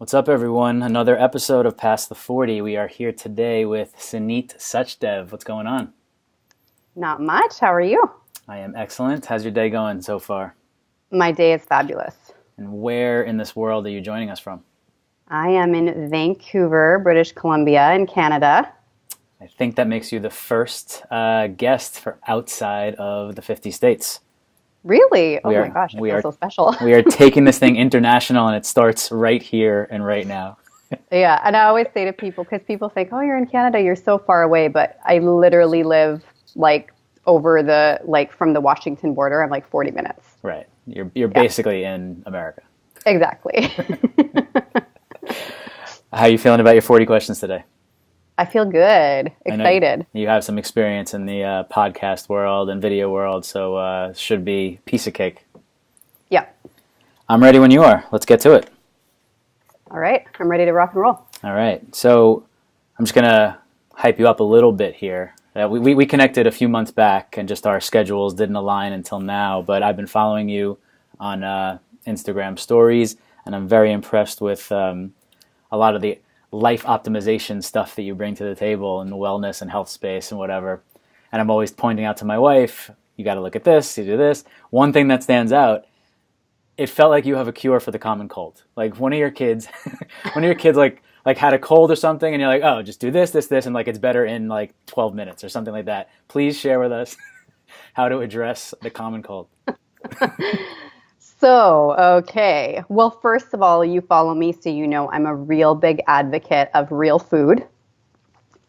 What's up, everyone? Another episode of Past the 40. We are here today with Sunit Suchdev. What's going on? Not much. How are you? I am excellent. How's your day going so far? My day is fabulous. And where in this world are you joining us from? I am in Vancouver, British Columbia in Canada. I think that makes you the first guest for outside of the 50 states. Really? Oh my gosh, I feel so special. We are taking this thing international, and it starts right here and right now. Yeah, and I always say to people, because people think, oh, you're in Canada, you're so far away, but I literally live from the Washington border, I'm 40 minutes. Right. You're basically in America. Exactly. How are you feeling about your 40 questions today? I feel good, excited. You have some experience in the podcast world and video world, so should be piece of cake. Yeah. I'm ready when you are. Let's get to it. All right. I'm ready to rock and roll. All right. So I'm just going to hype you up a little bit here. We connected a few months back, and just our schedules didn't align until now, but I've been following you on Instagram stories, and I'm very impressed with a lot of the life optimization stuff that you bring to the table in the wellness and health space and whatever. And I'm always pointing out to my wife, you got to look at this, you do this. One thing that stands out, it felt like you have a cure for the common cold. Like one of your kids like had a cold or something, and you're like, oh, just do this, and it's better in 12 minutes or something like that. Please share with us how to address the common cold. So, okay. Well, first of all, you follow me, so you know I'm a real big advocate of real food,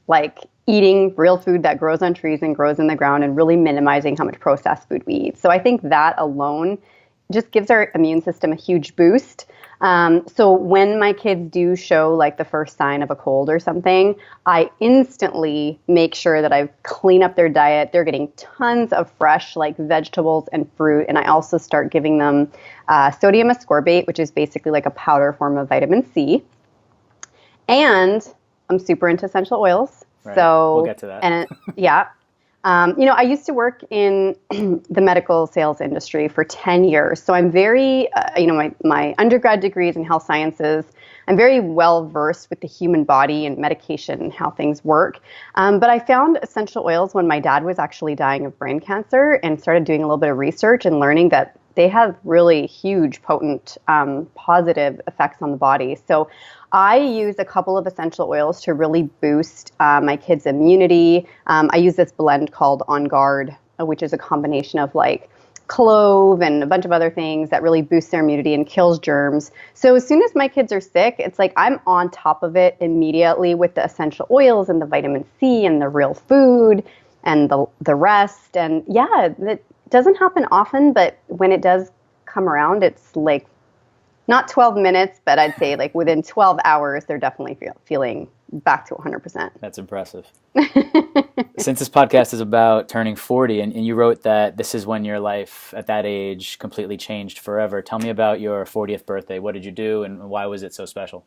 like eating real food that grows on trees and grows in the ground, and really minimizing how much processed food we eat. So I think that alone just gives our immune system a huge boost. So when my kids do show the first sign of a cold or something, I instantly make sure that I clean up their diet. They're getting tons of fresh vegetables and fruit. And I also start giving them sodium ascorbate, which is basically a powder form of vitamin C. And I'm super into essential oils. Right. So we'll get to that. Yeah. I used to work in the medical sales industry for 10 years. So I'm very, my undergrad degree is in health sciences. I'm very well versed with the human body and medication and how things work. But I found essential oils when my dad was actually dying of brain cancer, and started doing a little bit of research and learning that they have really huge, potent, positive effects on the body. So I use a couple of essential oils to really boost my kids' immunity. I use this blend called On Guard, which is a combination of clove and a bunch of other things that really boosts their immunity and kills germs. So as soon as my kids are sick, it's I'm on top of it immediately with the essential oils and the vitamin C and the real food and the rest. And yeah, it doesn't happen often, but when it does come around, it's not 12 minutes, but I'd say within 12 hours, they're definitely feeling back to 100%. That's impressive. Since this podcast is about turning 40, and you wrote that this is when your life at that age completely changed forever. Tell me about your 40th birthday. What did you do, and why was it so special?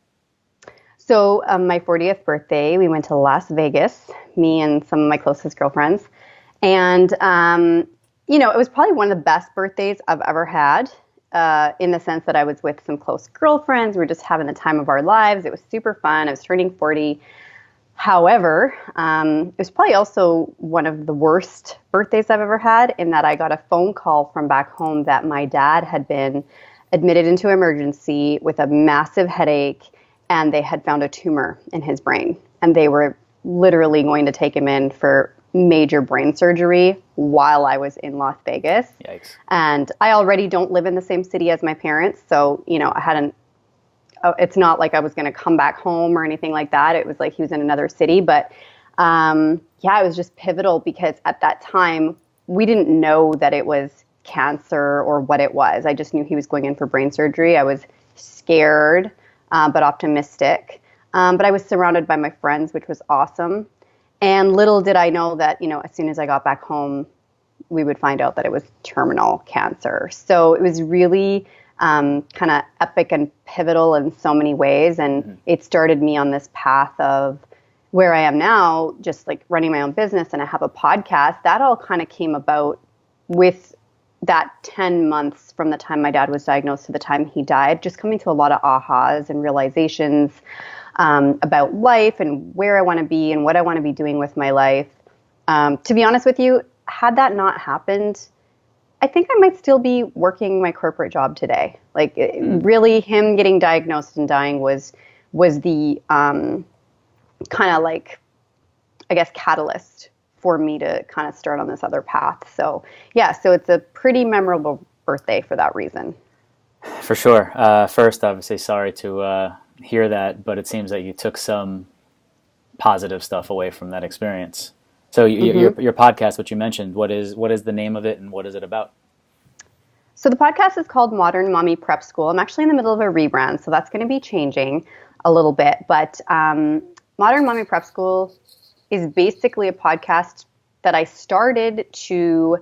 So my 40th birthday, we went to Las Vegas, me and some of my closest girlfriends. And, it was probably one of the best birthdays I've ever had. In the sense that I was with some close girlfriends. We were just having the time of our lives. It was super fun. I was turning 40. However, it was probably also one of the worst birthdays I've ever had, in that I got a phone call from back home that my dad had been admitted into emergency with a massive headache, and they had found a tumor in his brain. And they were literally going to take him in for major brain surgery while I was in Las Vegas. Yikes. And I already don't live in the same city as my parents. So, it's not like I was going to come back home or anything like that. It was he was in another city. But it was just pivotal, because at that time, we didn't know that it was cancer or what it was. I just knew he was going in for brain surgery. I was scared, but optimistic. But I was surrounded by my friends, which was awesome. And little did I know that, as soon as I got back home, we would find out that it was terminal cancer. So it was really kind of epic and pivotal in so many ways. And it started me on this path of where I am now, just running my own business, and I have a podcast. That all kind of came about with that 10 months from the time my dad was diagnosed to the time he died, just coming to a lot of ahas and realizations about life and where I want to be and what I want to be doing with my life. To be honest with you, had that not happened, I think I might still be working my corporate job today. Like really him getting diagnosed and dying was the kind of like, I guess, catalyst for me to kind of start on this other path. So yeah, so it's a pretty memorable birthday for that reason. For sure. First, obviously, sorry to hear that, but it seems that you took some positive stuff away from that experience. So your podcast, what you mentioned, what is the name of it and what is it about? So the podcast is called Modern Mommy Prep School. I'm actually in the middle of a rebrand, so that's going to be changing a little bit. But Modern Mommy Prep School is basically a podcast that I started to,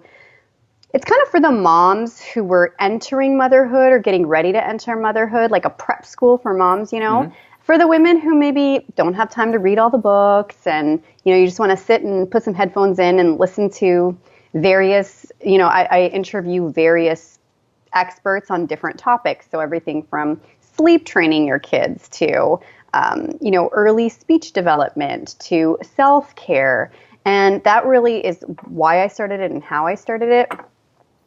it's kind of for the moms who were entering motherhood or getting ready to enter motherhood, like a prep school for moms, you know. Mm-hmm. For the women who maybe don't have time to read all the books and, you know, you just want to sit and put some headphones in and listen to various, you know, I interview various experts on different topics. So everything from sleep training your kids to, you know, early speech development to self-care. And that really is why I started it and how I started it.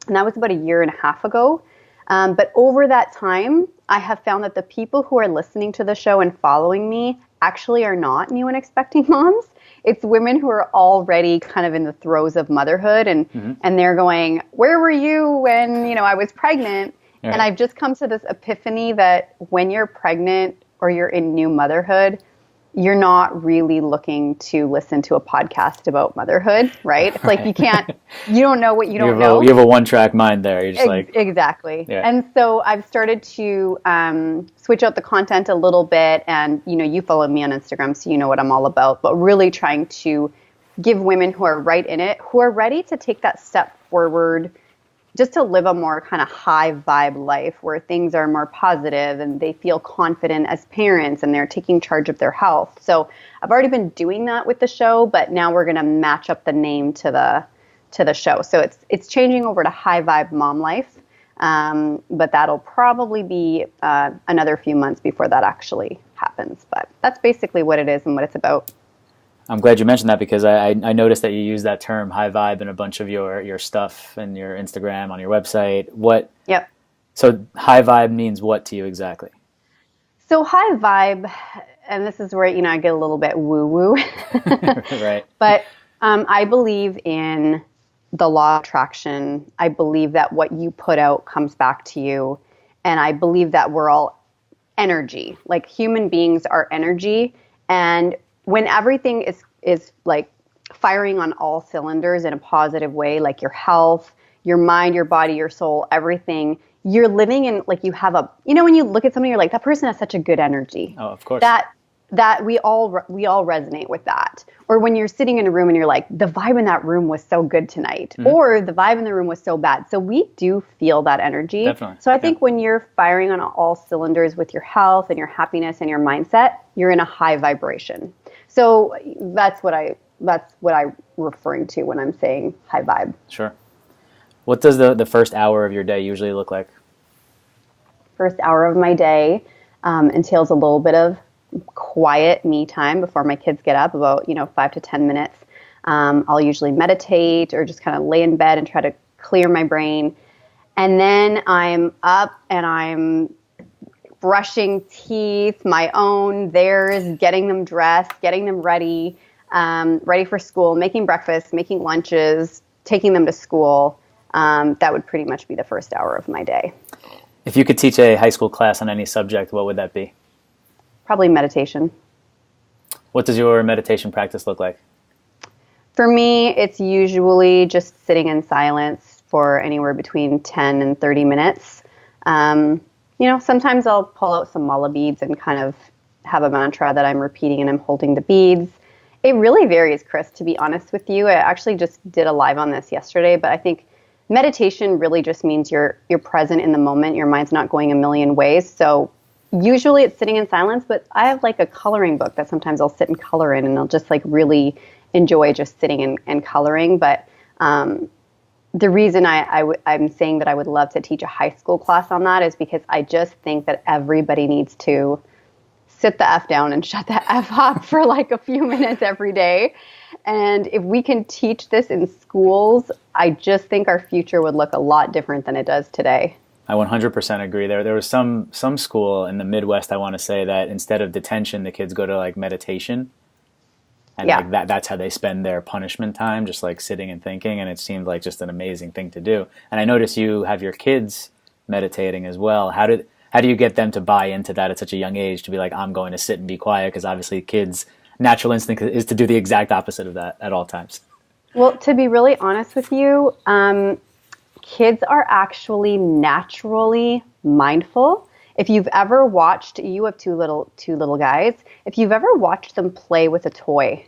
And that was about 1.5 years ago. But over that time, I have found that the people who are listening to the show and following me actually are not new and expecting moms. It's women who are already kind of in the throes of motherhood and and they're going, where were you when, you know, I was pregnant? Right. And I've just come to this epiphany that when you're pregnant or you're in new motherhood, you're not really looking to listen to a podcast about motherhood, right? It's like you can't, you don't know what you don't know. You have a one-track mind there. You're just like... Exactly. Yeah. And so I've started to switch out the content a little bit. And, you know, you follow me on Instagram, so you know what I'm all about. But really trying to give women who are right in it, who are ready to take that step forward, just to live a more kind of high vibe life where things are more positive and they feel confident as parents and they're taking charge of their health. So I've already been doing that with the show, but now we're going to match up the name to the show. So it's changing over to high vibe mom life. But that'll probably be another few months before that actually happens. But that's basically what it is and what it's about. I'm glad you mentioned that because I noticed that you use that term high vibe in a bunch of your stuff and your Instagram, on your website. Yep. So high vibe means what to you exactly? So high vibe, and this is where, you know, I get a little bit woo-woo. Right. But I believe in the law of attraction. I believe that what you put out comes back to you. And I believe that we're all energy. Like human beings are energy. And when everything is like firing on all cylinders in a positive way, like your health, your mind, your body, your soul, everything, you're living in, like you have a, you know, when you look at somebody, you're like, that person has such a good energy. Oh, of course. That we all resonate with that. Or when you're sitting in a room and you're like, the vibe in that room was so good tonight, or the vibe in the room was so bad. So we do feel that energy. Definitely. So I think when you're firing on all cylinders with your health and your happiness and your mindset, you're in a high vibration. So that's what I'm referring to when I'm saying high vibe. Sure. What does the first hour of your day usually look like? First hour of my day entails a little bit of quiet me time before my kids get up, about 5 to 10 minutes. I'll usually meditate or just kind of lay in bed and try to clear my brain. And then I'm up and I'm brushing teeth, my own, theirs, getting them dressed, getting them ready, ready for school, making breakfast, making lunches, taking them to school. That would pretty much be the first hour of my day. If you could teach a high school class on any subject, what would that be? Probably meditation. What does your meditation practice look like? For me, it's usually just sitting in silence for anywhere between 10 and 30 minutes. Sometimes I'll pull out some mala beads and kind of have a mantra that I'm repeating and I'm holding the beads. It really varies, Chris, to be honest with you. I actually just did a live on this yesterday, but I think meditation really just means you're present in the moment. Your mind's not going a million ways. So usually it's sitting in silence, but I have like a coloring book that sometimes I'll sit and color in and I'll just like really enjoy just sitting and coloring. But the reason I'm saying that I would love to teach a high school class on that is because I just think that everybody needs to sit the F down and shut the F up for like a few minutes every day. And if we can teach this in schools, I just think our future would look a lot different than it does today. I 100% agree. There was some school in the Midwest, I want to say, that instead of detention, the kids go to like meditation. And like that's how they spend their punishment time, just like sitting and thinking. And it seemed like just an amazing thing to do. And I notice you have your kids meditating as well. How do you get them to buy into that at such a young age, to be like, I'm going to sit and be quiet? Because obviously kids' natural instinct is to do the exact opposite of that at all times. Well, to be really honest with you, kids are actually naturally mindful. If you've ever watched, you have two little guys, if you've ever watched them play with a toy,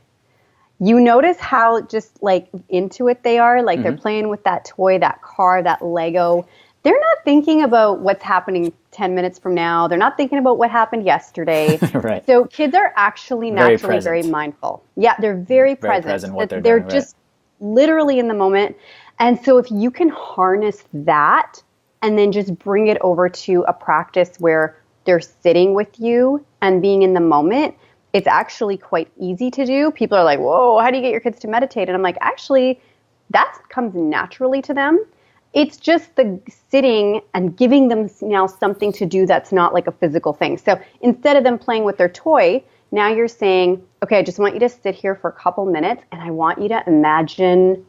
you notice how just like into it they are, like they're playing with that toy, that car, that Lego. They're not thinking about what's happening 10 minutes from now. They're not thinking about what happened yesterday. Right. So kids are actually naturally very mindful. Yeah, they're very present. What they're doing, right. Just literally in the moment. And so if you can harness that and then just bring it over to a practice where they're sitting with you and being in the moment, it's actually quite easy to do. People are like, whoa, how do you get your kids to meditate? And I'm like, actually, that comes naturally to them. It's just the sitting and giving them now something to do that's not like a physical thing. So instead of them playing with their toy, now you're saying, okay, I just want you to sit here for a couple minutes and I want you to imagine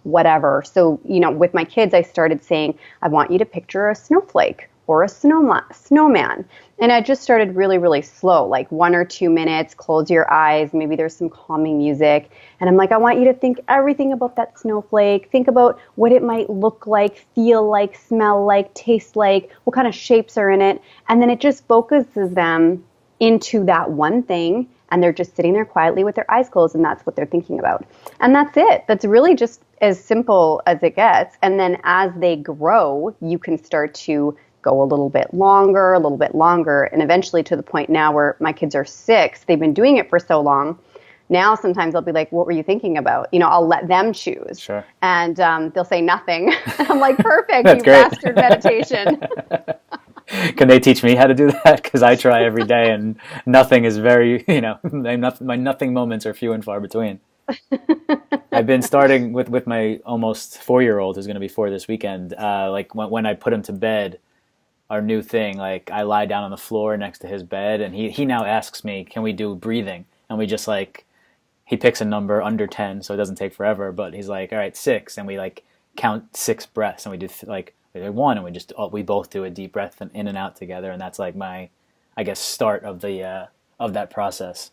whatever. So, with my kids, I started saying, I want you to picture a snowflake or a snowman. And I just started really, really slow, like 1 or 2 minutes, close your eyes. Maybe there's some calming music. And I'm like, I want you to think everything about that snowflake. Think about what it might look like, feel like, smell like, taste like, what kind of shapes are in it. And then it just focuses them into that one thing. And they're just sitting there quietly with their eyes closed, and that's what they're thinking about. And that's it. That's really just as simple as it gets. And then as they grow, you can start to go a little bit longer, and eventually to the point now where my kids are 6, they've been doing it for so long. Now sometimes I'll be like, what were you thinking about? I'll let them choose. Sure. And they'll say nothing. I'm like, perfect, That's you've great. mastered meditation. Can they teach me how to do that? Because I try every day and nothing is very, my nothing moments are few and far between. I've been starting with my almost 4-year-old, who's going to be 4 this weekend. Like when I put him to bed, our new thing, like I lie down on the floor next to his bed and he now asks me, can we do breathing? And we just like, he picks a number under 10, so it doesn't take forever, but he's like, all right, 6. And we like count 6 breaths and we do like 1, and we both do a deep breath in and out together. And that's like my, I guess, start of that process.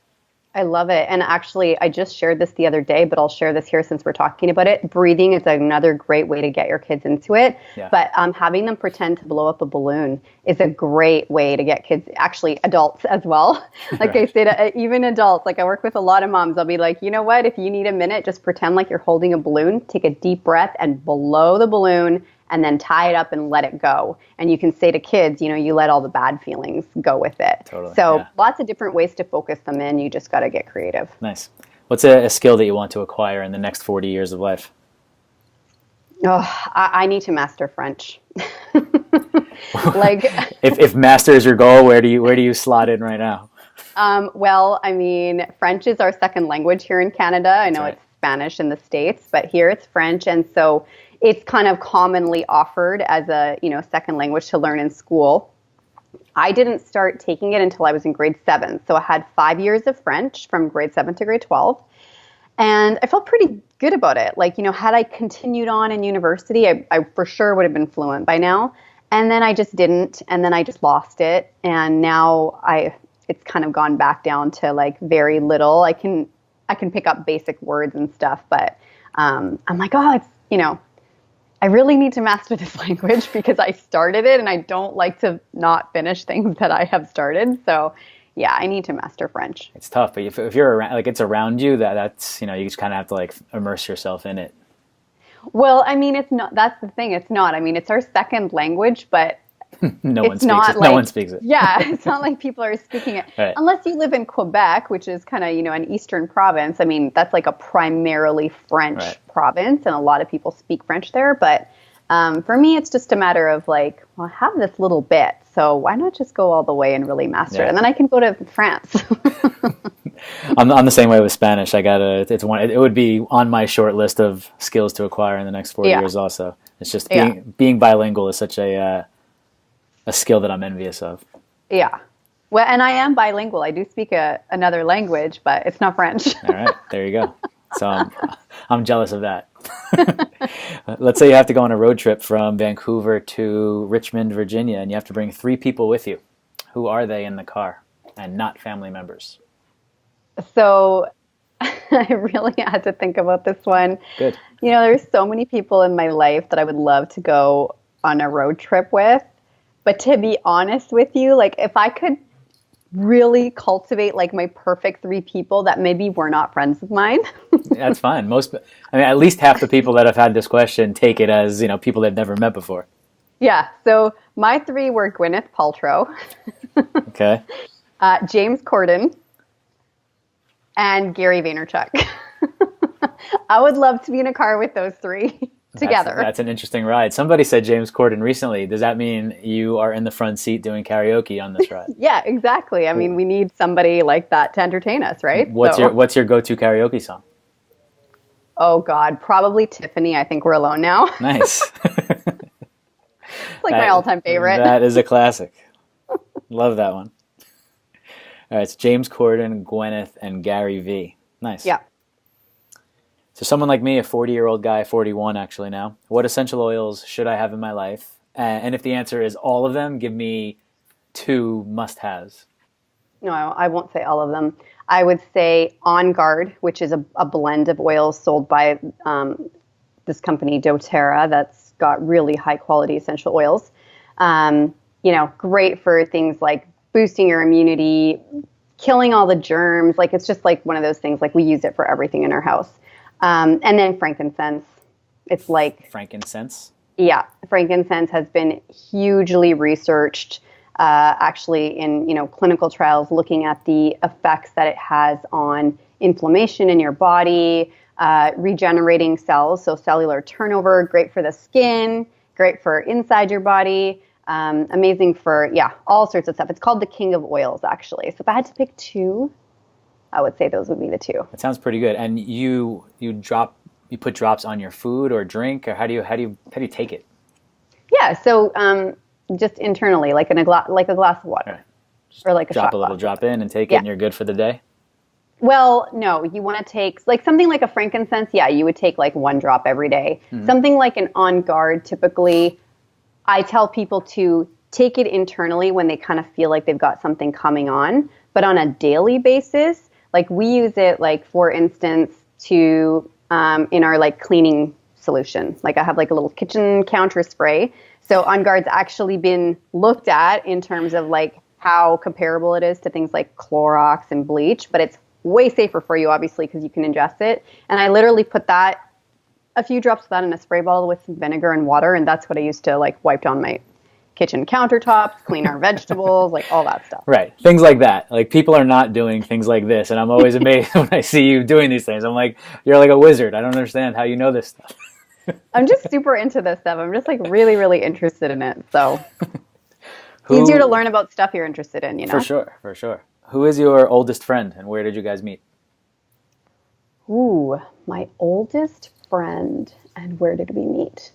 I love it. And actually, I just shared this the other day, but I'll share this here since we're talking about it. Breathing is another great way to get your kids into it. Yeah. But having them pretend to blow up a balloon is a great way to get kids, actually adults as well. Like I said, even adults, like I work with a lot of moms. I'll be like, you know what? If you need a minute, just pretend like you're holding a balloon, take a deep breath and blow the balloon, and then tie it up and let it go. And you can say to kids, you let all the bad feelings go with it. Totally. So yeah. Lots of different ways to focus them in. You just got to get creative. Nice. What's a skill that you want to acquire in the next 40 years of life? Oh, I need to master French. Like, if master is your goal, where do you slot in right now? Well, I mean, French is our second language here in Canada. I know It's Spanish in the States, but here it's French. And so it's kind of commonly offered as a, second language to learn in school. I didn't start taking it until I was in grade 7. So I had 5 years of French from grade 7 to grade 12. And I felt pretty good about it. Like, had I continued on in university, I for sure would have been fluent by now. And then I just didn't. And then I just lost it. And now it's kind of gone back down to like very little. I can pick up basic words and stuff, but I'm like, it's, I really need to master this language because I started it and I don't like to not finish things that I have started. So yeah, I need to master French. It's tough, but if you're around, like it's around you, that's, you just kind of have to like immerse yourself in it. Well, I mean, it's not, that's the thing. It's not, I mean, it's our second language, but No one It's speaks not it. like, No one speaks it. yeah, it's not like people are speaking it. Right. Unless you live in Quebec, which is kind of, an eastern province. I mean, that's like a primarily French Right. province, and a lot of people speak French there. But for me, it's just a matter of like, well, I have this little bit, so why not just go all the way and really master it? Yeah. And then I can go to France. I'm the same way with Spanish. It would be on my short list of skills to acquire in the next 4 Yeah. years also. It's just Yeah. being bilingual is such a skill that I'm envious of. Yeah. Well, and I am bilingual. I do speak another language, but it's not French. All right, there you go. So I'm jealous of that. Let's say you have to go on a road trip from Vancouver to Richmond, Virginia, and you have to bring 3 people with you. Who are they in the car and not family members? So I really had to think about this one. Good. There's so many people in my life that I would love to go on a road trip with. But to be honest with you, like if I could really cultivate like my perfect 3 people that maybe were not friends of mine. That's fine. At least half the people that have had this question take it as, people they've never met before. Yeah. So my 3 were Gwyneth Paltrow, Okay. James Corden, and Gary Vaynerchuk. I would love to be in a car with those 3 together. That's an interesting ride. Somebody said James Corden recently. Does that mean you are in the front seat doing karaoke on this ride? Yeah, exactly. I mean, we need somebody like that to entertain us, right? What's your go-to karaoke song? Oh God, probably Tiffany. I think we're alone now. Nice. It's like my all-time favorite. That is a classic. Love that one. All right, it's James Corden, Gwyneth, and Gary V. Nice. Yeah. So someone like me, a 40-year-old guy, 41 actually now, what essential oils should I have in my life? And if the answer is all of them, give me 2 must-haves. No, I won't say all of them. I would say On Guard, which is a blend of oils sold by this company, doTERRA, that's got really high-quality essential oils. Great for things like boosting your immunity, killing all the germs. Like it's just like one of those things. Like we use it for everything in our house. And then frankincense. It's like Frankincense? Yeah, frankincense has been hugely researched, actually in clinical trials, looking at the effects that it has on inflammation in your body, regenerating cells, so cellular turnover. Great for the skin, great for inside your body. Amazing for all sorts of stuff. It's called the king of oils, actually. So if I had to pick 2, I would say those would be the 2. That sounds pretty good. And you put drops on your food or drink, or how do you take it? Yeah, so just internally, like a glass of water, Right. or like a shot Drop a little glass. drop in and take it, and you're good for the day. Well, no, you want to take like something like a frankincense. Yeah, you would take like 1 drop every day. Mm-hmm. Something like an On Guard, typically, I tell people to take it internally when they kind of feel like they've got something coming on, but on a daily basis, like we use it, like for instance, to in our like cleaning solution. Like I have like a little kitchen counter spray. So On Guard's actually been looked at in terms of like how comparable it is to things like Clorox and bleach, but it's way safer for you, obviously, because you can ingest it. And I literally put a few drops of that in a spray bottle with some vinegar and water, and that's what I used to like wipe down my kitchen countertops, clean our vegetables, like all that stuff. Right. Things like that. Like people are not doing things like this, and I'm always amazed when I see you doing these things. I'm like, you're like a wizard. I don't understand how you know this stuff. I'm just super into this stuff. I'm just like really, really interested in it. So easier to learn about stuff you're interested in, For sure. Who is your oldest friend, and where did you guys meet? Ooh, my oldest friend, and where did we meet?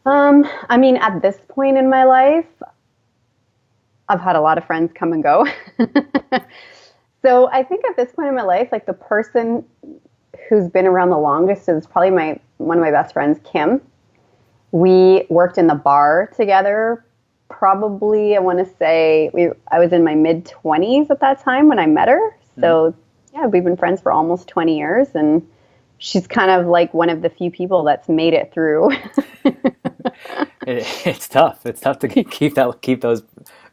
I mean, at this point in my life, I've had a lot of friends come and go. So I think at this point in my life, like the person who's been around the longest is probably one of my best friends, Kim. We worked in the bar together. Probably, I want to say I was in my mid-20s at that time when I met her. So yeah, we've been friends for almost 20 years, and she's kind of like one of the few people that's made it through. It's tough. It's tough to keep those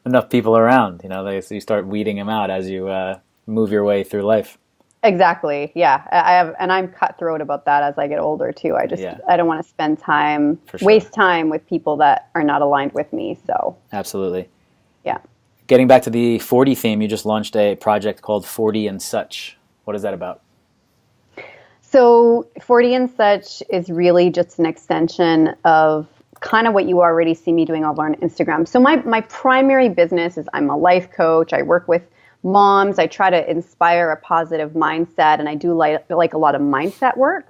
enough people around. So you start weeding them out as you move your way through life. Exactly. Yeah. I have, and I'm cutthroat about that as I get older too. Yeah, I don't want to spend time, for sure. waste time with people that are not aligned with me. So, Absolutely. yeah. Getting back to the 40 theme, you just launched a project called 40 and Such. What is that about? So 40 and Such is really just an extension of kind of what you already see me doing over on Instagram. So my primary business is I'm a life coach. I work with moms. I try to inspire a positive mindset, and I do like a lot of mindset work.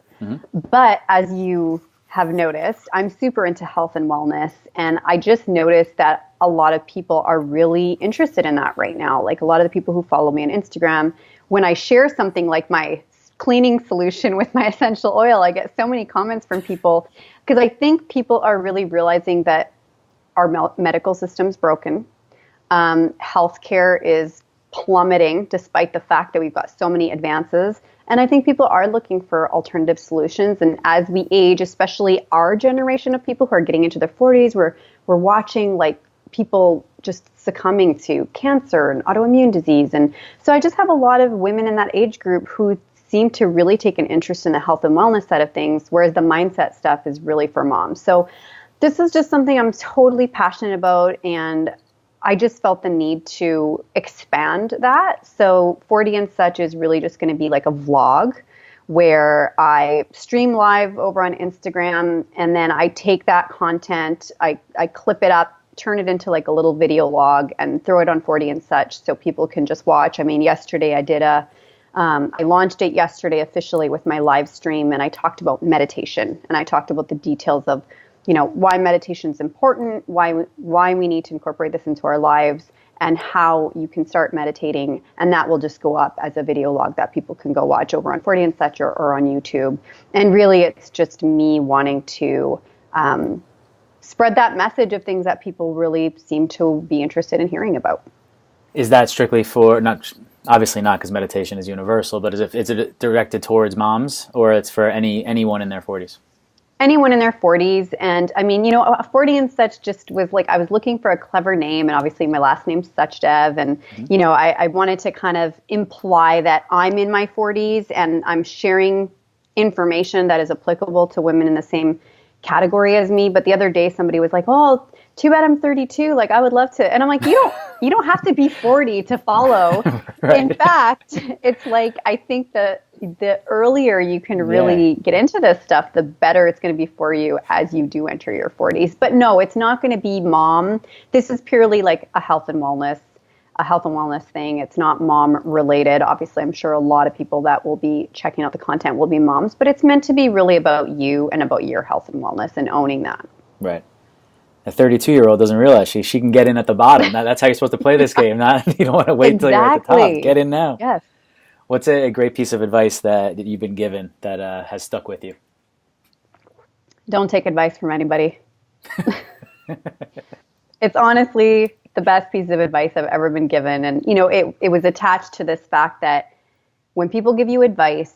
But as you have noticed, I'm super into health and wellness, and I just noticed that a lot of people are really interested in that right now. Like a lot of the people who follow me on Instagram, when I share something like my cleaning solution with my essential oil, I get so many comments from people because I think people are really realizing that our medical system's broken. Healthcare is plummeting despite the fact that we've got so many advances. And I think people are looking for alternative solutions. And as we age, especially our generation of people who are getting into their 40s, we're watching like people just succumbing to cancer and autoimmune disease. And so I just have a lot of women in that age group who seem to really take an interest in the health and wellness side of things, whereas the mindset stuff is really for moms. So this is just something I'm totally passionate about, and I just felt the need to expand that. So 40 and Such is really just going to be like a vlog where I stream live over on Instagram, and then I take that content, I clip it up, turn it into like a little video log and throw it on 40 and Such so people can just watch. I mean, yesterday I launched it yesterday officially with my live stream, and I talked about meditation, and I talked about the details of, why meditation is important, why we need to incorporate this into our lives, and how you can start meditating. And that will just go up as a video log that people can go watch over on 40 and Such or on YouTube. And really, it's just me wanting to spread that message of things that people really seem to be interested in hearing about. Is that strictly for, not obviously not because meditation is universal, but is it directed towards moms, or it's for anyone in their 40s? Anyone in their 40s. And I mean, 40 and Such just was like, I was looking for a clever name, and obviously my last name's Suchdev. And, I wanted to kind of imply that I'm in my 40s and I'm sharing information that is applicable to women in the same category as me. But the other day somebody was like, oh, too bad I'm 32. Like, I would love to. And I'm like, you don't have to be 40 to follow. Right. In fact, it's like, I think that the earlier you can really get into this stuff, the better it's going to be for you as you do enter your 40s. But no, it's not going to be mom. This is purely like a health and wellness thing. It's not mom related. Obviously, I'm sure a lot of people that will be checking out the content will be moms, but it's meant to be really about you and about your health and wellness and owning that. Right. A 32-year-old doesn't realize she can get in at the bottom. That's how you're supposed to play this game. You don't want to wait until you're at the top. Get in now. Yes. What's a great piece of advice that you've been given that has stuck with you? Don't take advice from anybody. It's honestly the best piece of advice I've ever been given. And, it was attached to this fact that when people give you advice,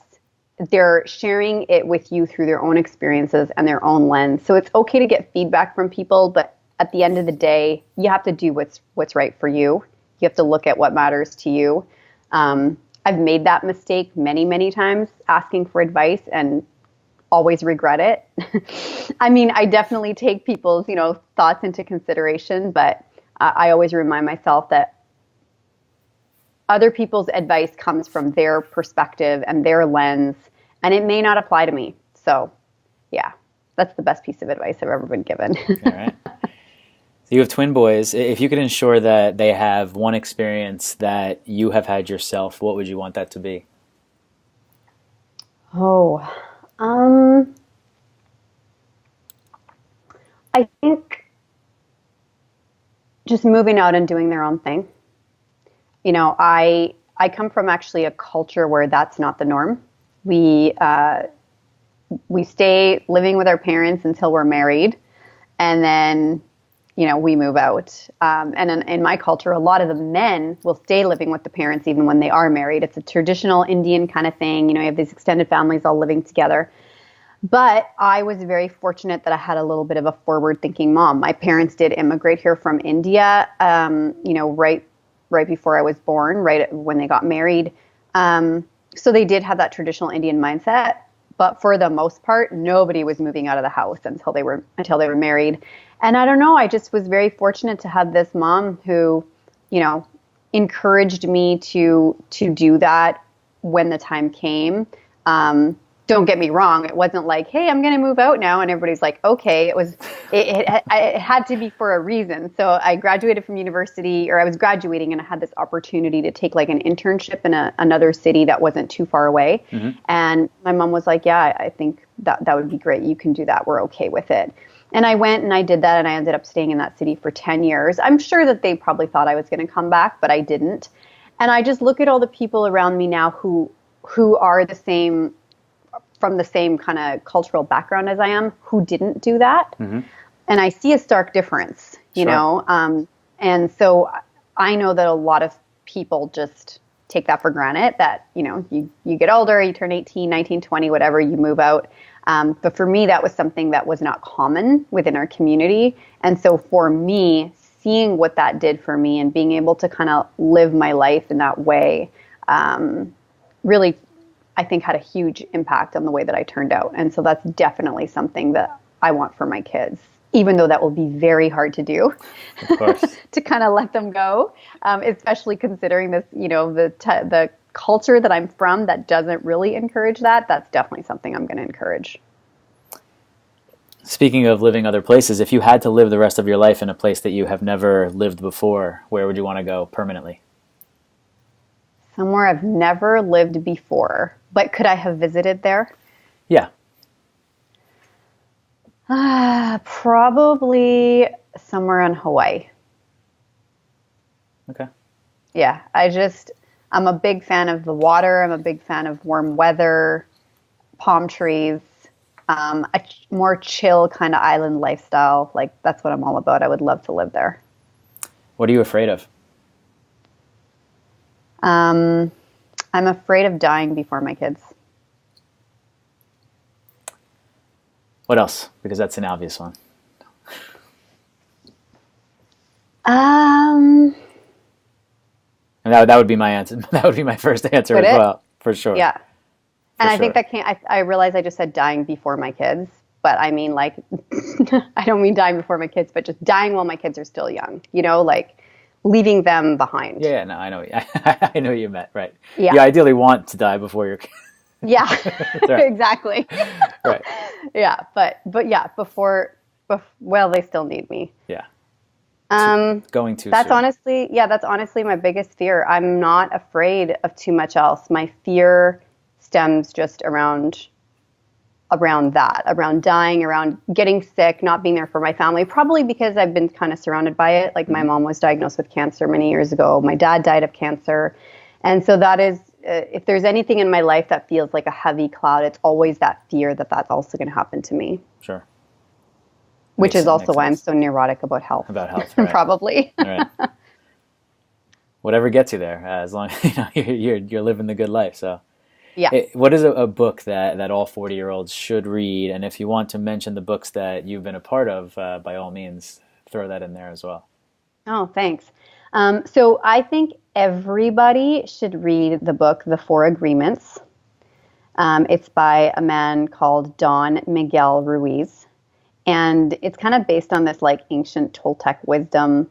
they're sharing it with you through their own experiences and their own lens. So it's okay to get feedback from people, but at the end of the day, you have to do what's right for you. You have to look at what matters to you. I've made that mistake many, many times, asking for advice, and always regret it. I mean, I definitely take people's, thoughts into consideration, but I always remind myself that other people's advice comes from their perspective and their lens, and it may not apply to me. So, yeah, that's the best piece of advice I've ever been given. All right. So you have twin boys. If you could ensure that they have one experience that you have had yourself, what would you want that to be? Oh, I think just moving out and doing their own thing. I come from actually a culture where that's not the norm. We stay living with our parents until we're married, and then we move out. And in my culture, a lot of the men will stay living with the parents even when they are married. It's a traditional Indian kind of thing. You have these extended families all living together. But I was very fortunate that I had a little bit of a forward-thinking mom. My parents did immigrate here from India, right before I was born, right when they got married. So they did have that traditional Indian mindset, but for the most part, nobody was moving out of the house until they were married. And I don't know, I just was very fortunate to have this mom who, you know, encouraged me to do that when the time came. Don't get me wrong, it wasn't like, hey, I'm going to move out now, and everybody's like, okay. It had to be for a reason. So I graduated from university, or I was graduating, and I had this opportunity to take like an internship in another city that wasn't too far away. Mm-hmm. And my mom was like, yeah, I think that would be great. You can do that. We're okay with it. And I went and I did that, and I ended up staying in that city for 10 years. I'm sure that they probably thought I was going to come back, but I didn't. And I just look at all the people around me now who are from the same kind of cultural background as I am, who didn't do that. Mm-hmm. And I see a stark difference, you know? And so I know that a lot of people just take that for granted, that, you know, you get older, you turn 18, 19, 20, whatever, you move out. But for me, that was something that was not common within our community. And so for me, seeing what that did for me and being able to kind of live my life in that way, really, I think, had a huge impact on the way that I turned out. And so that's definitely something that I want for my kids, even though that will be very hard to do, of course. to kind of let them go, especially considering this, you know, the culture that I'm from that doesn't really encourage that. That's definitely something I'm going to encourage. Speaking of living other places, if you had to live the rest of your life in a place that you have never lived before, where would you want to go permanently? Somewhere I've never lived before, but could I have visited there? Yeah. Probably somewhere in Hawaii. Okay. Yeah, I'm a big fan of the water. I'm a big fan of warm weather, palm trees, a more chill kind of island lifestyle. Like, that's what I'm all about. I would love to live there. What are you afraid of? I'm afraid of dying before my kids. What else? Because that's an obvious one. And that would be my answer. That would be my first answer as well, for sure. Yeah. And I think that I realize I just said dying before my kids, but I mean, like, I don't mean dying before my kids, but just dying while my kids are still young, you know, like leaving them behind. Yeah, no, I know. I know what you meant, right. Yeah. You ideally want to die before your kids. Yeah, right. Exactly. Right. Yeah, but yeah, well, they still need me. Yeah. Going too soon. That's honestly my biggest fear. I'm not afraid of too much else. My fear stems just around that, around dying, around getting sick, not being there for my family, probably because I've been kind of surrounded by it. Like, my mom was diagnosed with cancer many years ago. My dad died of cancer. And so that is, if there's anything in my life that feels like a heavy cloud, it's always that fear that that's also going to happen to me. Sure. Which is also why I'm so neurotic about health. Right. Probably. Right. Whatever gets you there, as long as you're living the good life. So, yeah. What is a book that all 40-year-olds should read? And if you want to mention the books that you've been a part of, by all means, throw that in there as well. Oh, thanks. So I think everybody should read the book, The Four Agreements. It's by a man called Don Miguel Ruiz. And it's kind of based on this like ancient Toltec wisdom.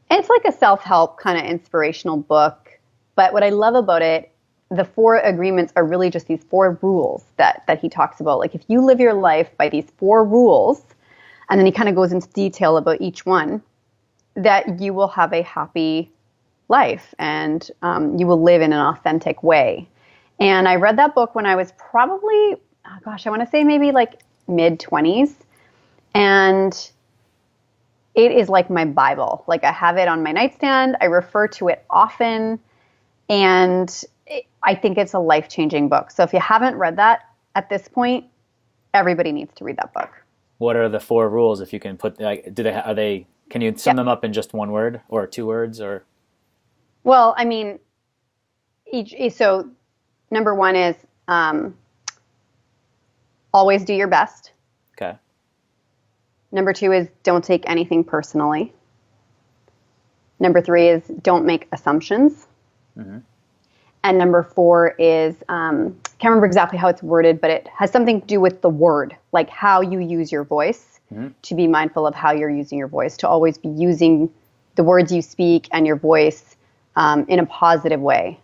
It's like a self-help kind of inspirational book. But what I love about it, the four agreements are really just these four rules that he talks about. Like, if you live your life by these four rules, and then he kind of goes into detail about each one, that you will have a happy life and you will live in an authentic way. And I read that book when I was probably, I want to say maybe like mid-20s. And it is like my Bible. Like, I have it on my nightstand. I refer to it often. And I think it's a life-changing book. So if you haven't read that at this point, everybody needs to read that book. What are the four rules? If you can put, like, can you sum them up in just one word or two words, or? Well, I mean, so number one is always do your best. Okay. Number two is don't take anything personally. Number three is don't make assumptions. Mm-hmm. And number 4 is, can't remember exactly how it's worded, but it has something to do with the word, like how you use your voice, to be mindful of how you're using your voice, to always be using the words you speak and your voice in a positive way.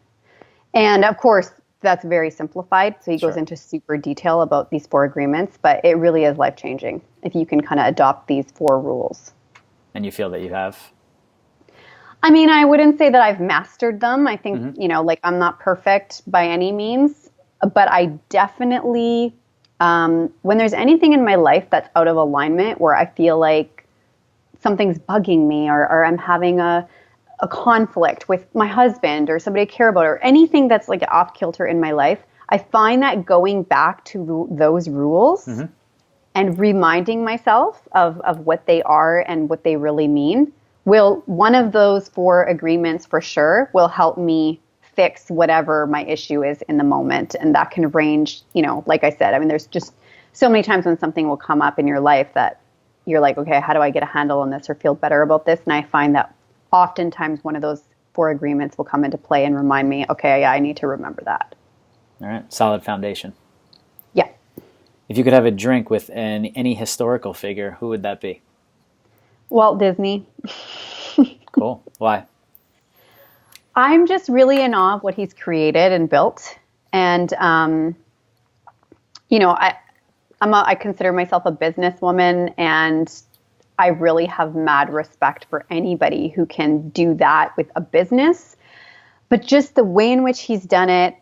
And of course, that's very simplified. So he goes into super detail about these 4 agreements, but it really is life-changing if you can kind of adopt these 4 rules. And you feel that you have? I mean, I wouldn't say that I've mastered them. I think, like I'm not perfect by any means, but I definitely, when there's anything in my life that's out of alignment where I feel like something's bugging me or I'm having a conflict with my husband or somebody I care about or anything that's like off kilter in my life, I find that going back to those rules and reminding myself of what they are and what they really mean one of those 4 agreements for sure will help me fix whatever my issue is in the moment. And that can range, like I said, I mean, there's just so many times when something will come up in your life that you're like, okay, how do I get a handle on this or feel better about this? And I find that oftentimes one of those 4 agreements will come into play and remind me, okay, yeah, I need to remember that. All right. Solid foundation. Yeah. If you could have a drink with any historical figure, who would that be? Walt Disney. Cool. Why? I'm just really in awe of what he's created and built. And, I consider myself a businesswoman, and I really have mad respect for anybody who can do that with a business. But just the way in which he's done it,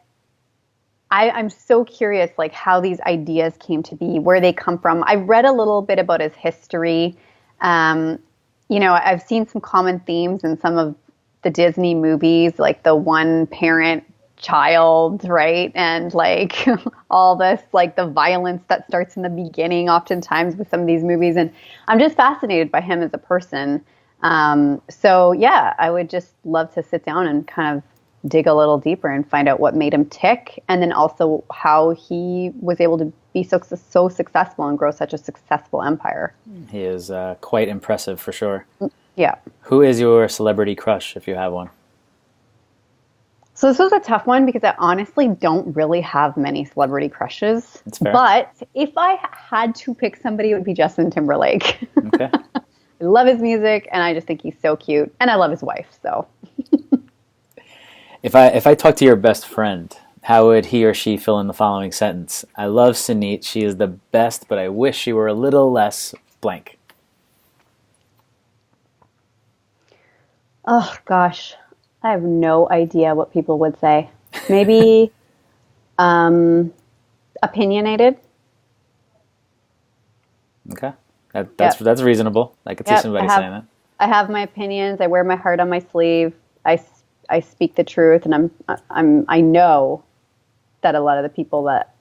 I'm so curious, like how these ideas came to be, where they come from. I read a little bit about his history. I've seen some common themes in some of the Disney movies, like the one parent child, right? And like all this, like the violence that starts in the beginning, oftentimes with some of these movies. And I'm just fascinated by him as a person. So yeah, I would just love to sit down and kind of dig a little deeper and find out what made him tick. And then also how he was able to be so successful and grow such a successful empire. He is quite impressive for sure. Yeah. Who is your celebrity crush, if you have one? So this was a tough one because I honestly don't really have many celebrity crushes. That's fair. But if I had to pick somebody, it would be Justin Timberlake. Okay. I love his music, and I just think he's so cute. And I love his wife, so. If I talk to your best friend, how would he or she fill in the following sentence? I love Sunit. She is the best, but I wish she were a little less blank. Oh, gosh. I have no idea what people would say. Maybe opinionated. Okay. That's reasonable. I could see somebody saying that. I have my opinions. I wear my heart on my sleeve. I speak the truth, and I know that a lot of the people that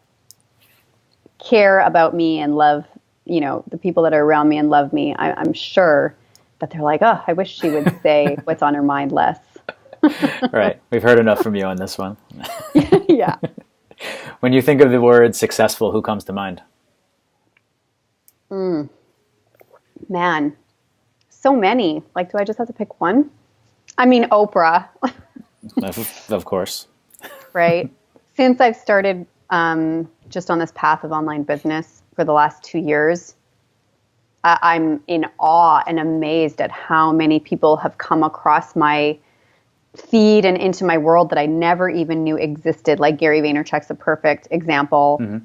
care about me and love, the people that are around me and love me, I'm sure that they're like, oh, I wish she would say what's on her mind less. Right. We've heard enough from you on this one. Yeah. When you think of the word successful, who comes to mind? Man, so many. Like, do I just have to pick one? I mean, Oprah. Of course. Right. Since I've started just on this path of online business for the last 2 years, I'm in awe and amazed at how many people have come across my feed and into my world that I never even knew existed. Like Gary Vaynerchuk's a perfect example.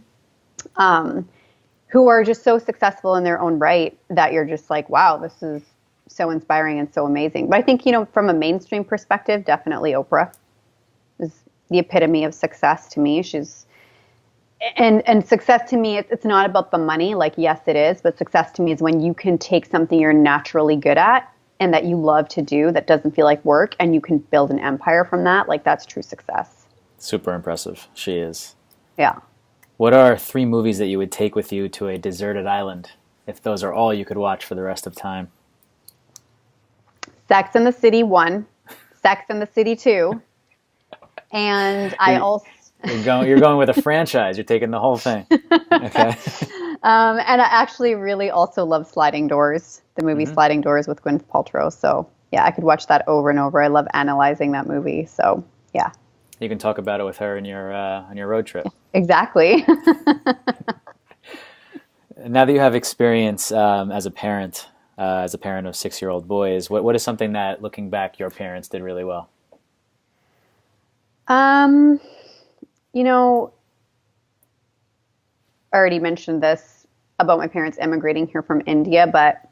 Who are just so successful in their own right that you're just like, wow, this is so inspiring and so amazing. But I think, from a mainstream perspective, definitely Oprah is the epitome of success to me. She's, and success to me, it's not about the money. Like, yes, it is. But success to me is when you can take something you're naturally good at and that you love to do that doesn't feel like work, and you can build an empire from that. Like, that's true success. Super impressive. She is. Yeah. What are 3 movies that you would take with you to a deserted island, if those are all you could watch for the rest of time? Sex and the City 1, Sex and the City 2, and I also... You're going with a franchise. You're taking the whole thing. Okay. And I actually really also love Sliding Doors, the movie Sliding Doors with Gwyneth Paltrow. So, yeah, I could watch that over and over. I love analyzing that movie. So, yeah. You can talk about it with her on your road trip. Exactly. Now that you have experience as a parent of 6-year-old boys, what is something that, looking back, your parents did really well? You know, I already mentioned this about my parents emigrating here from India, but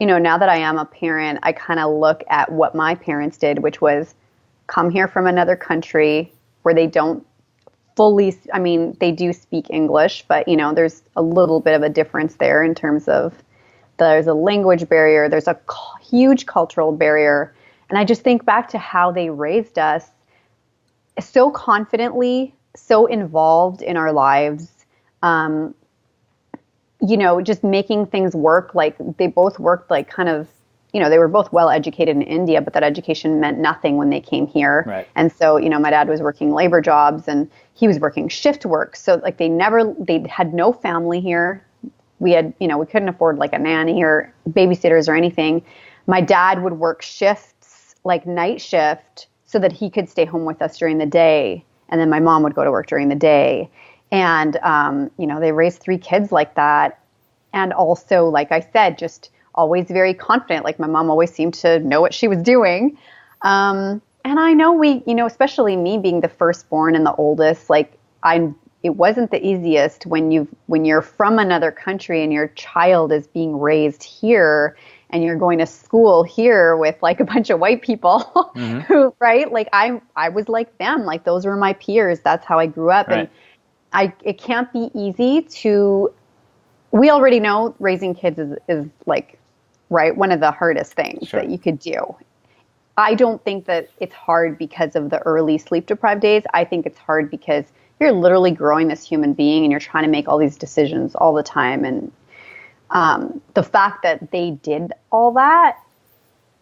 now that I am a parent, I kind of look at what my parents did, which was come here from another country where they don't fully, I mean, they do speak English, but there's a little bit of a difference there in terms of there's a language barrier, there's a huge cultural barrier. And I just think back to how they raised us so confidently, so involved in our lives. Just making things work. Like they both worked like kind of, they were both well educated in India, but that education meant nothing when they came here. Right. And so, my dad was working labor jobs and he was working shift work. So like they had no family here. We had, we couldn't afford like a nanny or babysitters or anything. My dad would work shifts, like night shift, so that he could stay home with us during the day. And then my mom would go to work during the day. And, they raised 3 kids like that. And also, like I said, just always very confident. Like my mom always seemed to know what she was doing. And I know especially me being the firstborn and the oldest, like it wasn't the easiest when you're from another country and your child is being raised here and you're going to school here with like a bunch of white people who, right? Like I was like them, like those were my peers. That's how I grew up. Right. And it can't be easy we already know raising kids is like, right, one of the hardest things that you could do. I don't think that it's hard because of the early sleep deprived days. I think it's hard because you're literally growing this human being and you're trying to make all these decisions all the time. And the fact that they did all that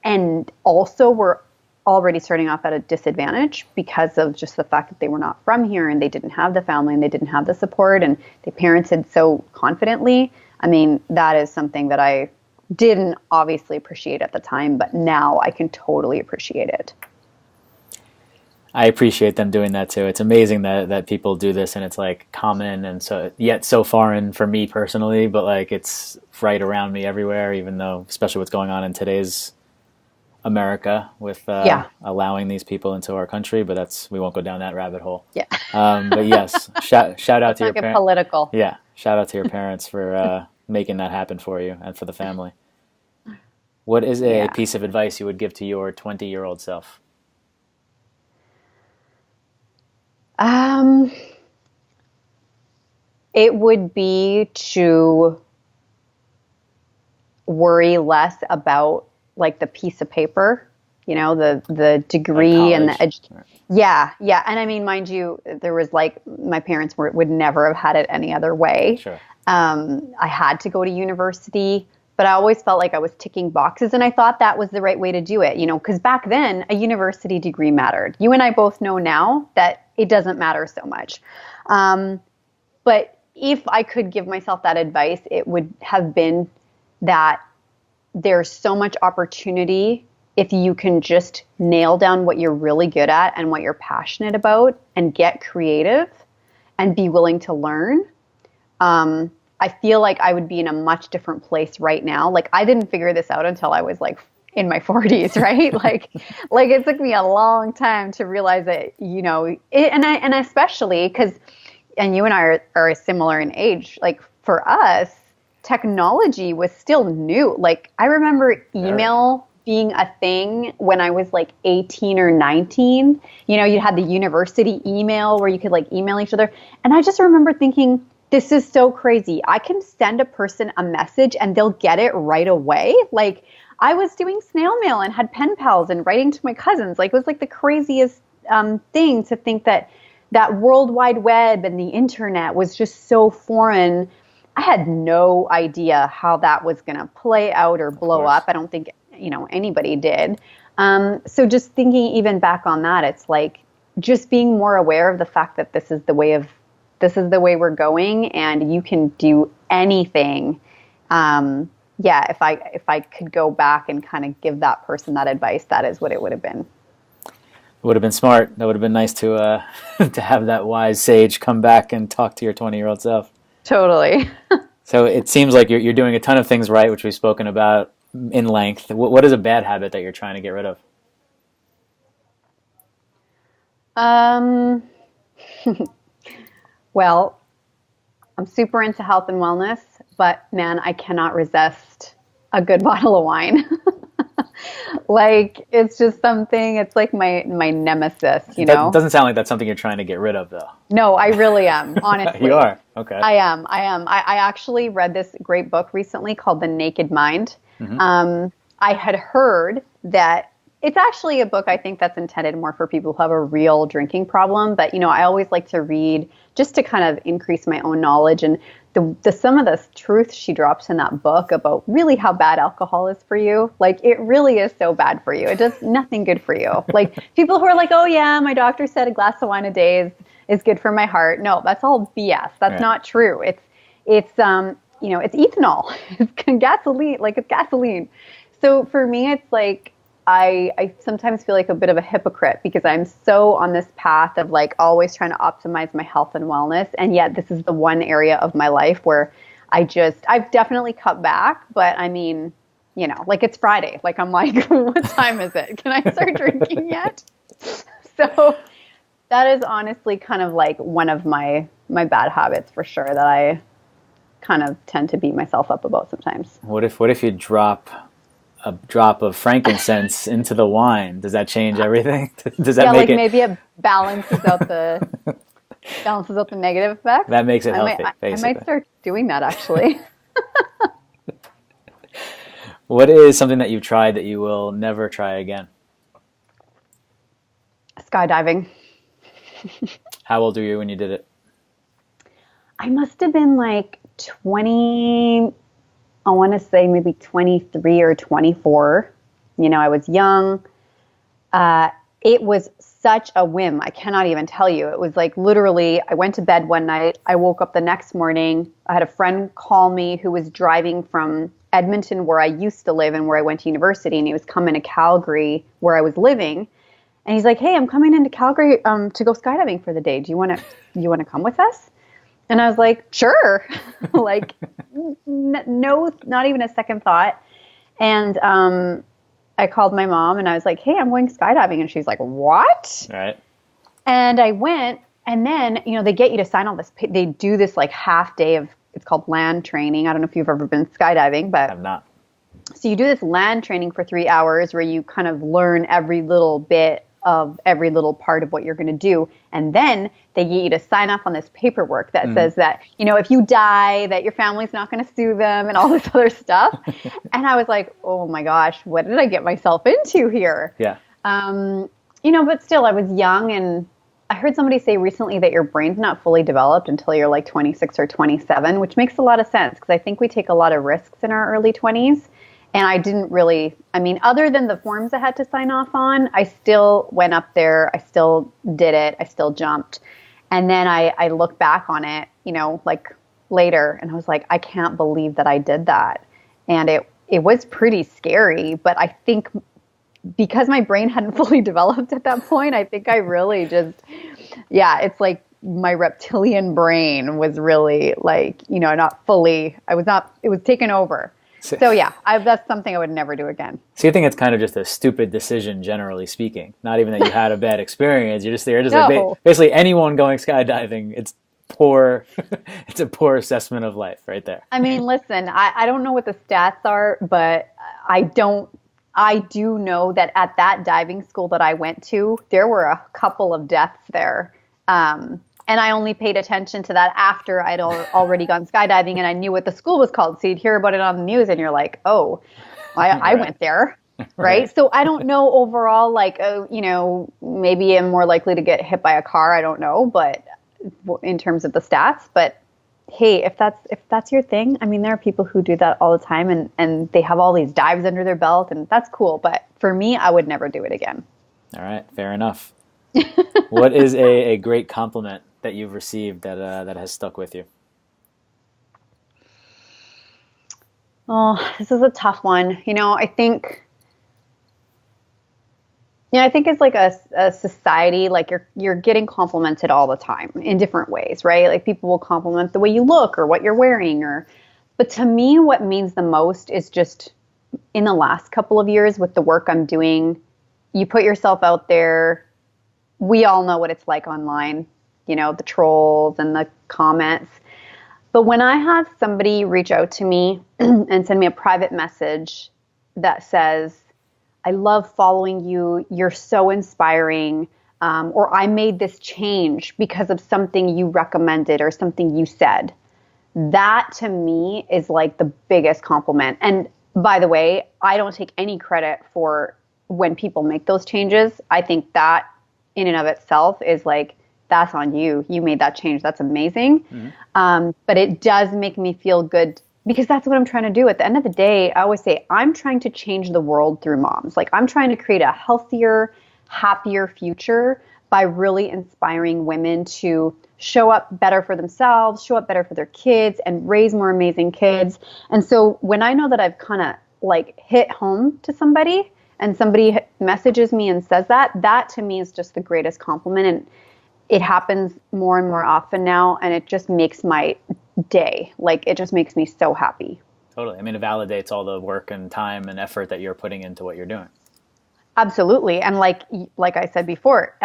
and also were already starting off at a disadvantage because of just the fact that they were not from here and they didn't have the family and they didn't have the support and they parented so confidently. I mean, that is something that I didn't obviously appreciate at the time, but now I can totally appreciate it. I appreciate them doing that too. It's amazing that people do this and it's like common and so foreign for me personally, but like it's right around me everywhere, even though, especially what's going on in today's America with allowing these people into our country, but we won't go down that rabbit hole. Yeah. But yes, shout out to your parents. Political. Yeah, shout out to your parents for making that happen for you and for the family. What is a piece of advice you would give to your 20-year-old self? It would be to worry less about like the piece of paper, the degree like and the education. Yeah. And I mean, mind you, there was like, my parents would never have had it any other way. Sure. I had to go to university, but I always felt like I was ticking boxes and I thought that was the right way to do it, because back then a university degree mattered. You and I both know now that it doesn't matter so much. But if I could give myself that advice, it would have been that there's so much opportunity if you can just nail down what you're really good at and what you're passionate about and get creative and be willing to learn. I feel like I would be in a much different place right now. Like I didn't figure this out until I was like in my 40s, right? like it took me a long time to realize that, and especially because, and you and I are similar in age, like for us, technology was still new. Like I remember email being a thing when I was like 18 or 19. You had the university email where you could like email each other. And I just remember thinking, this is so crazy. I can send a person a message and they'll get it right away. Like I was doing snail mail and had pen pals and writing to my cousins. Like it was like the craziest thing to think that World Wide Web and the internet was just so foreign. I had no idea how that was going to play out or blow up. I don't think, anybody did. So just thinking even back on that, it's like just being more aware of the fact that this is the way we're going and you can do anything. If I could go back and kind of give that person that advice, that is what it would have been. Would have been smart. That would have been nice to to have that wise sage come back and talk to your 20-year-old self. Totally. So it seems like you're doing a ton of things right, which we've spoken about in length. What is a bad habit that you're trying to get rid of? Um, well, I'm super into health and wellness, but man, I cannot resist a good bottle of wine. Like it's just something, it's like my nemesis, you That know? doesn't sound like that's something you're trying to get rid of, though. No, I really am, honestly. You are? Okay. I am. I am. I actually read this great book recently called The Naked Mind. I had heard that it's actually a book I think that's intended more for people who have a real drinking problem. But, you know, I always like to read just to kind of increase my own knowledge. And the some of the truth she drops in that book about really how bad alcohol is for you, like it really is so bad for you. It does nothing good for you. Like people who are like, oh yeah, my doctor said a glass of wine a day is good for my heart. No, that's all BS. That's not true. It's you know, it's ethanol. It's gasoline, like it's gasoline. So for me, it's like I sometimes feel like a bit of a hypocrite because I'm so on this path of like always trying to optimize my health and wellness. And yet this is the one area of my life where I've definitely cut back, but I mean, you know, like it's Friday. Like I'm like, what time is it? Can I start drinking yet? So that is honestly kind of like one of my bad habits for sure that I kind of tend to beat myself up about sometimes. What if you drop a drop of frankincense into the wine? Does that change everything? Does that make like it? maybe it balances out the negative effects. That makes it healthy. I might start doing that actually. What is something that you've tried that you will never try again? Skydiving. How old were you when you did it? I must have been like 20, I want to say maybe 23 or 24. You know, I was young. It was such a whim. I cannot even tell you. It was like literally, I went to bed one night. I woke up the next morning. I had a friend call me who was driving from Edmonton, where I used to live and where I went to university. And he was coming to Calgary, where I was living. And he's like, hey, I'm coming into Calgary to go skydiving for the day. Do you want to come with us? And I was like, sure. Like, no, not even a second thought. And I called my mom and I was like, hey, I'm going skydiving. And she's like, what? Right. And I went, and then, you know, they get you to sign all this. They do this like half day of, it's called land training. I don't know if you've ever been skydiving, but I'm not. So you do this land training for 3 hours where you kind of learn every little bit of every little part of what you're going to do. And then they get you to sign off on this paperwork that says that, you know, if you die, that your family's not going to sue them and all this other stuff. And I was like, oh my gosh, what did I get myself into here? Yeah. You know, but still I was young, and I heard somebody say recently that your brain's not fully developed until you're like 26 or 27, which makes a lot of sense because I think we take a lot of risks in our early 20s. And I didn't really, I mean, other than the forms I had to sign off on, I still went up there. I still did it. I still jumped. And then I look back on it, you know, like later, and I was like, I can't believe that I did that. And it was pretty scary. But I think because my brain hadn't fully developed at that point, I think I really just, yeah, it's like my reptilian brain was really like, you know, not fully, it was taken over. So yeah, that's something I would never do again. So you think it's kind of just a stupid decision, generally speaking? Not even that you had a bad experience. You're just there, just No. like basically anyone going skydiving. It's poor. It's a poor assessment of life, right there. I mean, listen, I don't know what the stats are, but I do know that at that diving school that I went to, there were a couple of deaths there. And I only paid attention to that after I'd already gone skydiving and I knew what the school was called. So you'd hear about it on the news and you're like, oh, I went there. Right. So I don't know overall, like, you know, maybe I'm more likely to get hit by a car. I don't know. But in terms of the stats, but hey, if that's your thing, I mean, there are people who do that all the time and they have all these dives under their belt and that's cool. But for me, I would never do it again. All right. Fair enough. What is a great compliment that you've received that has stuck with you? Oh, this is a tough one. You know, I think Yeah, I think it's like a society, like you're getting complimented all the time in different ways, right? Like people will compliment the way you look or what you're wearing or but to me what means the most is just in the last couple of years with the work I'm doing, you put yourself out there. We all know what it's like online, the trolls and the comments. But when I have somebody reach out to me and send me a private message that says, I love following you. You're so inspiring. Or I made this change because of something you recommended or something you said. That to me is like the biggest compliment. And by the way, I don't take any credit for when people make those changes. I think that in and of itself is like, that's on you. You made that change. That's amazing. But it does make me feel good because that's what I'm trying to do. At the end of the day, I always say, I'm trying to change the world through moms. Like I'm trying to create a healthier, happier future by really inspiring women to show up better for themselves, show up better for their kids, and raise more amazing kids. And so when I know that I've kind of like hit home to somebody and somebody messages me and says that, that to me is just the greatest compliment. And it happens more and more often now, and it just makes my day. Like, it just makes me so happy. Totally. I mean, it validates all the work and time and effort that you're putting into what you're doing. Absolutely. And like I said before,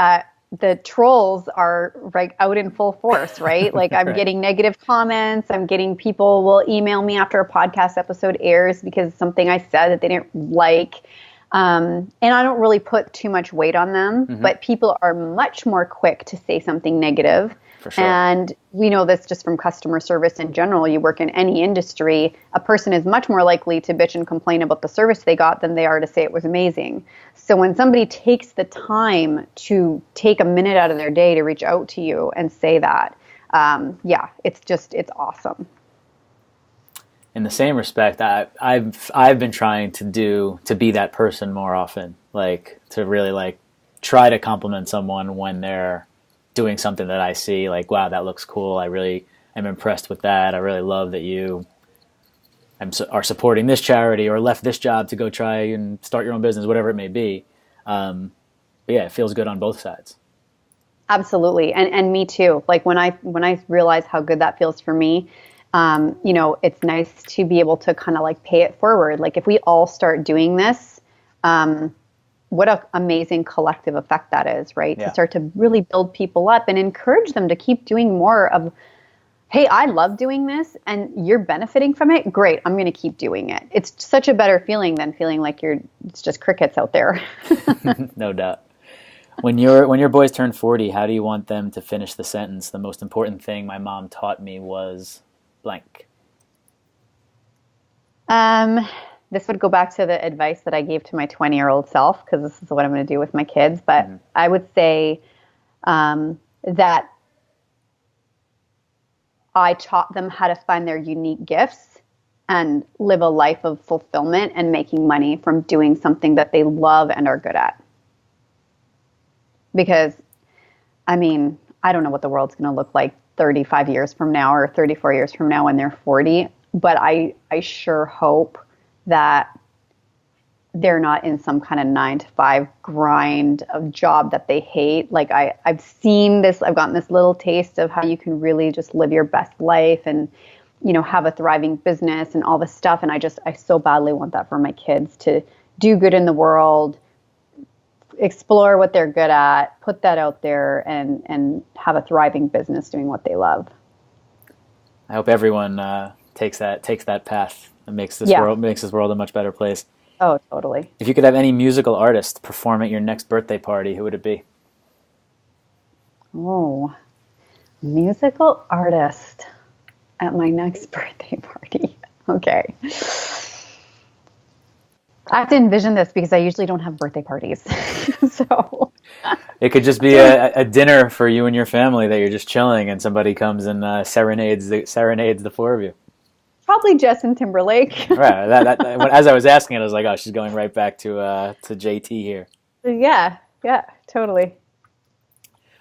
the trolls are like out in full force, right? Like I'm Right. getting negative comments. I'm getting people will email me after a podcast episode airs because something I said that they didn't like. And I don't really put too much weight on them, but people are much more quick to say something negative. For sure. And we know this just from customer service in general. You work in any industry, a person is much more likely to bitch and complain about the service they got than they are to say it was amazing. So when somebody takes the time to take a minute out of their day to reach out to you and say that, it's awesome. In the same respect, I've been trying to be that person more often, like to really like try to compliment someone when they're doing something that I see, like, wow, that looks cool. I really am impressed with that. I really love that you are supporting this charity or left this job to go try and start your own business, whatever it may be. But yeah, it feels good on both sides. Absolutely. And me too. Like when I realize how good that feels for me, it's nice to be able to kind of like pay it forward. Like if we all start doing this, what an amazing collective effect that is, right? Yeah. To start to really build people up and encourage them to keep doing more of, hey, I love doing this and you're benefiting from it. Great. I'm going to keep doing it. It's such a better feeling than feeling like it's just crickets out there. No doubt. When your boys turn 40, how do you want them to finish the sentence? The most important thing my mom taught me was blank. This would go back to the advice that I gave to my 20-year-old self, because this is what I'm going to do with my kids. But I would say that I taught them how to find their unique gifts and live a life of fulfillment and making money from doing something that they love and are good at. Because, I mean, I don't know what the world's going to look like 35 years from now or 34 years from now when they're 40, but I sure hope that they're not in some kind of 9-to-5 grind of job that they hate. Like I've seen this, I've gotten this little taste of how you can really just live your best life and, have a thriving business and all this stuff. And I so badly want that for my kids, to do good in the world, explore what they're good at, put that out there and have a thriving business doing what they love. I hope everyone takes that path and makes this world a much better place. Oh, totally. If you could have any musical artist perform at your next birthday party, who would it be? Oh, musical artist at my next birthday party. Okay. I have to envision this because I usually don't have birthday parties. So it could just be a dinner for you and your family that you're just chilling and somebody comes and serenades the four of you. Probably Justin Timberlake. Right. As I was asking it, I was like, oh, she's going right back to JT here. Yeah, totally.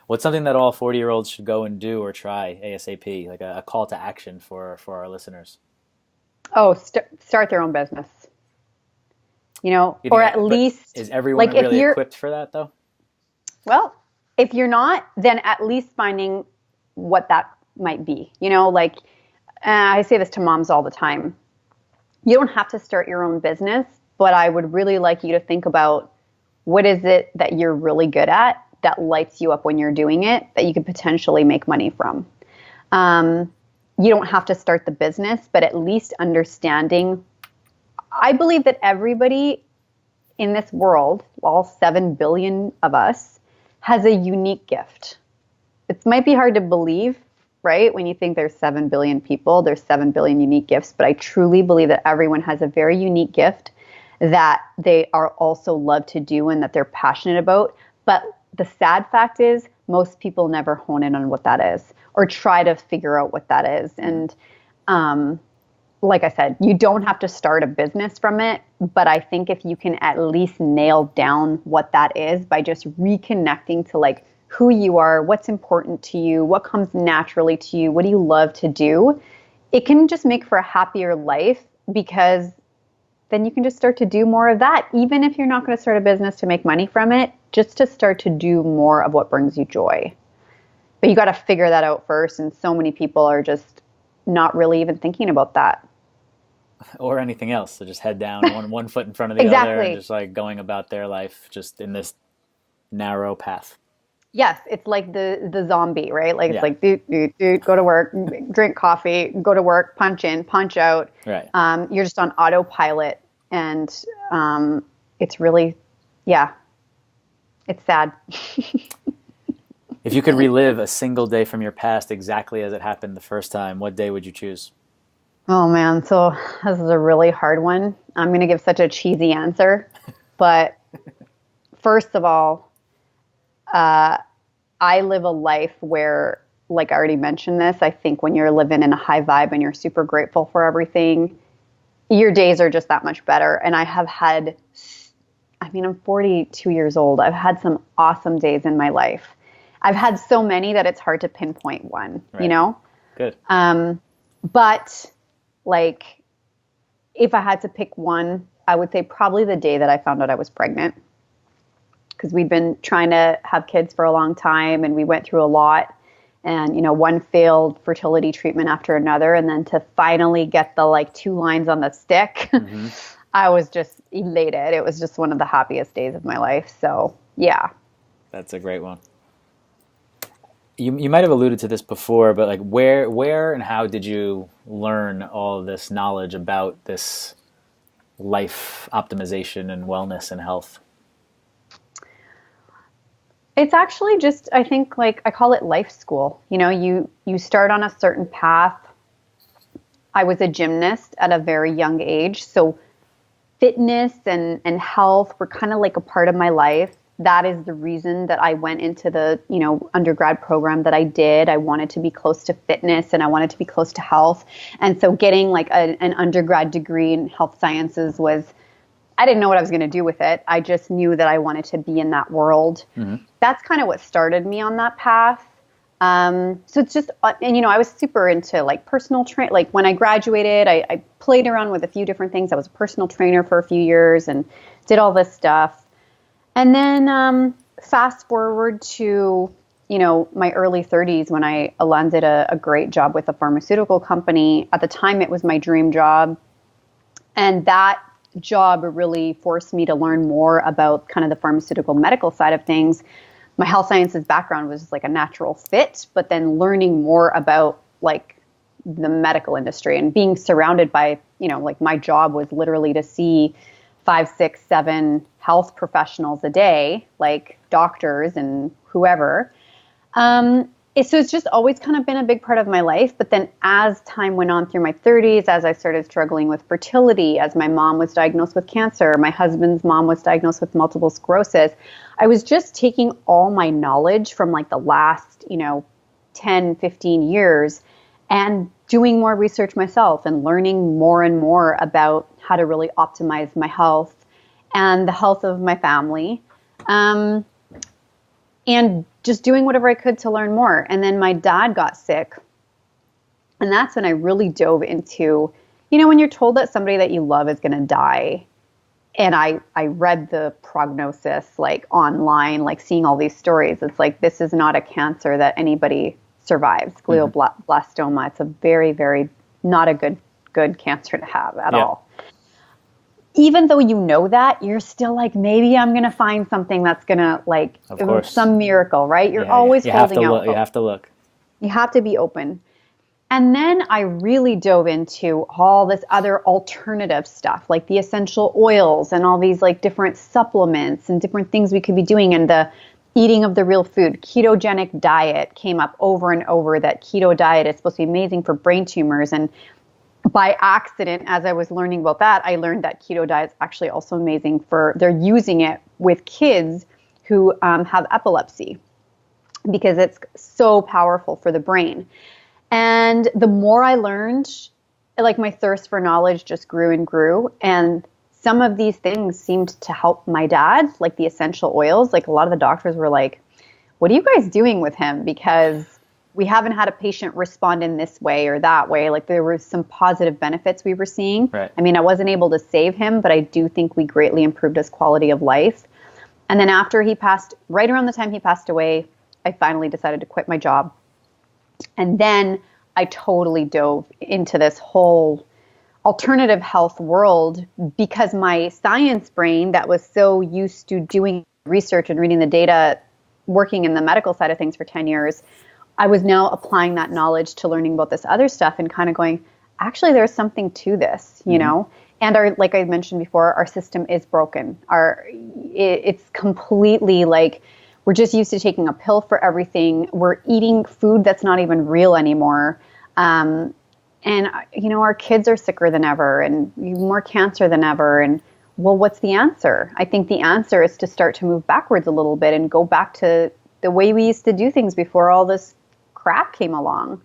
What's something that all 40-year-olds should go and do or try ASAP, like a call to action for our listeners? Oh, start their own business. You or think, at but least is everyone like if really you're, equipped for that though? well, if you're not, then at least finding what that might be, like I say this to moms all the time. You don't have to start your own business, but I would really like you to think about what is it that you're really good at that lights you up when you're doing it that you could potentially make money from. You don't have to start the business, but at least understanding. I believe that everybody in this world, all 7 billion of us, has a unique gift. It might be hard to believe, right? When you think there's 7 billion people, there's 7 billion unique gifts, but I truly believe that everyone has a very unique gift that they are also love to do and that they're passionate about. But the sad fact is most people never hone in on what that is or try to figure out what that is. And like I said, you don't have to start a business from it, but I think if you can at least nail down what that is by just reconnecting to like who you are, what's important to you, what comes naturally to you, what do you love to do, it can just make for a happier life because then you can just start to do more of that. Even if you're not going to start a business to make money from it, just to start to do more of what brings you joy. But you got to figure that out first. And so many people are just not really even thinking about that. Or anything else. So just head down one foot in front of the Exactly. other and just like going about their life just in this narrow path. Yes, it's like the zombie, right? Like Yeah. it's like do, go to work, drink coffee, go to work, punch in, punch out. Right. You're just on autopilot, and it's really, yeah, it's sad. If you could relive a single day from your past exactly as it happened the first time, what day would you choose? Oh man, so this is a really hard one. I'm going to give such a cheesy answer, but first of all, I live a life where, like I already mentioned this, I think when you're living in a high vibe and you're super grateful for everything, your days are just that much better. And I have had, I'm 42 years old. I've had some awesome days in my life. I've had so many that it's hard to pinpoint one, Right. Good. But like, if I had to pick one, I would say probably the day that I found out I was pregnant. Because we'd been trying to have kids for a long time and we went through a lot. And, one failed fertility treatment after another. And then to finally get the like 2 lines on the stick, I was just elated. It was just one of the happiest days of my life. So, yeah. That's a great one. You might have alluded to this before, but like where and how did you learn all of this knowledge about this life optimization and wellness and health? It's actually just, I think, like I call it life school. You start on a certain path. I was a gymnast at a very young age, so fitness and health were kind of like a part of my life. That is the reason that I went into the, undergrad program that I did. I wanted to be close to fitness and I wanted to be close to health. And so getting like an undergrad degree in health sciences I didn't know what I was going to do with it. I just knew that I wanted to be in that world. That's kind of what started me on that path. So it's just, and I was super into like personal train. Like when I graduated, I played around with a few different things. I was a personal trainer for a few years and did all this stuff. And then fast forward to, my early 30s when I landed a great job with a pharmaceutical company. At the time, it was my dream job. And that job really forced me to learn more about kind of the pharmaceutical medical side of things. My health sciences background was just like a natural fit, but then learning more about like the medical industry and being surrounded by, like my job was literally to see 5, 6, 7 health professionals a day, like doctors and whoever. So it's just always kind of been a big part of my life. But then as time went on through my 30s, as I started struggling with fertility, as my mom was diagnosed with cancer, my husband's mom was diagnosed with multiple sclerosis, I was just taking all my knowledge from like the last, 10, 15 years and doing more research myself and learning more and more about how to really optimize my health and the health of my family. And just doing whatever I could to learn more. And then my dad got sick. And that's when I really dove into, when you're told that somebody that you love is going to die, and I read the prognosis like online, like seeing all these stories. It's like, this is not a cancer that anybody survives. Glioblastoma. It's a very, very not a good cancer to have at all. Even though you know that, you're still like, maybe I'm going to find something that's going to like, some miracle, right? You're always holding out hope. You have to look. You have to be open. And then I really dove into all this other alternative stuff, like the essential oils and all these like different supplements and different things we could be doing. And the eating of the real food, ketogenic diet came up over and over, that keto diet is supposed to be amazing for brain tumors. And by accident, as I was learning about that, I learned that keto diet is actually also amazing they're using it with kids who have epilepsy, because it's so powerful for the brain. And the more I learned, like my thirst for knowledge just grew and grew. And some of these things seemed to help my dad, like the essential oils. Like a lot of the doctors were like, what are you guys doing with him? Because we haven't had a patient respond in this way or that way. Like there were some positive benefits we were seeing. Right. I mean, I wasn't able to save him, but I do think we greatly improved his quality of life. And then after he passed, right around the time he passed away, I finally decided to quit my job. And then I totally dove into this whole alternative health world, because my science brain that was so used to doing research and reading the data, working in the medical side of things for 10 years, I was now applying that knowledge to learning about this other stuff and kind of going, actually, there's something to this, you know? And like I mentioned before, our system is broken. It's completely like, we're just used to taking a pill for everything. We're eating food that's not even real anymore. And, our kids are sicker than ever and more cancer than ever. And well, what's the answer? I think the answer is to start to move backwards a little bit and go back to the way we used to do things before all this crap came along.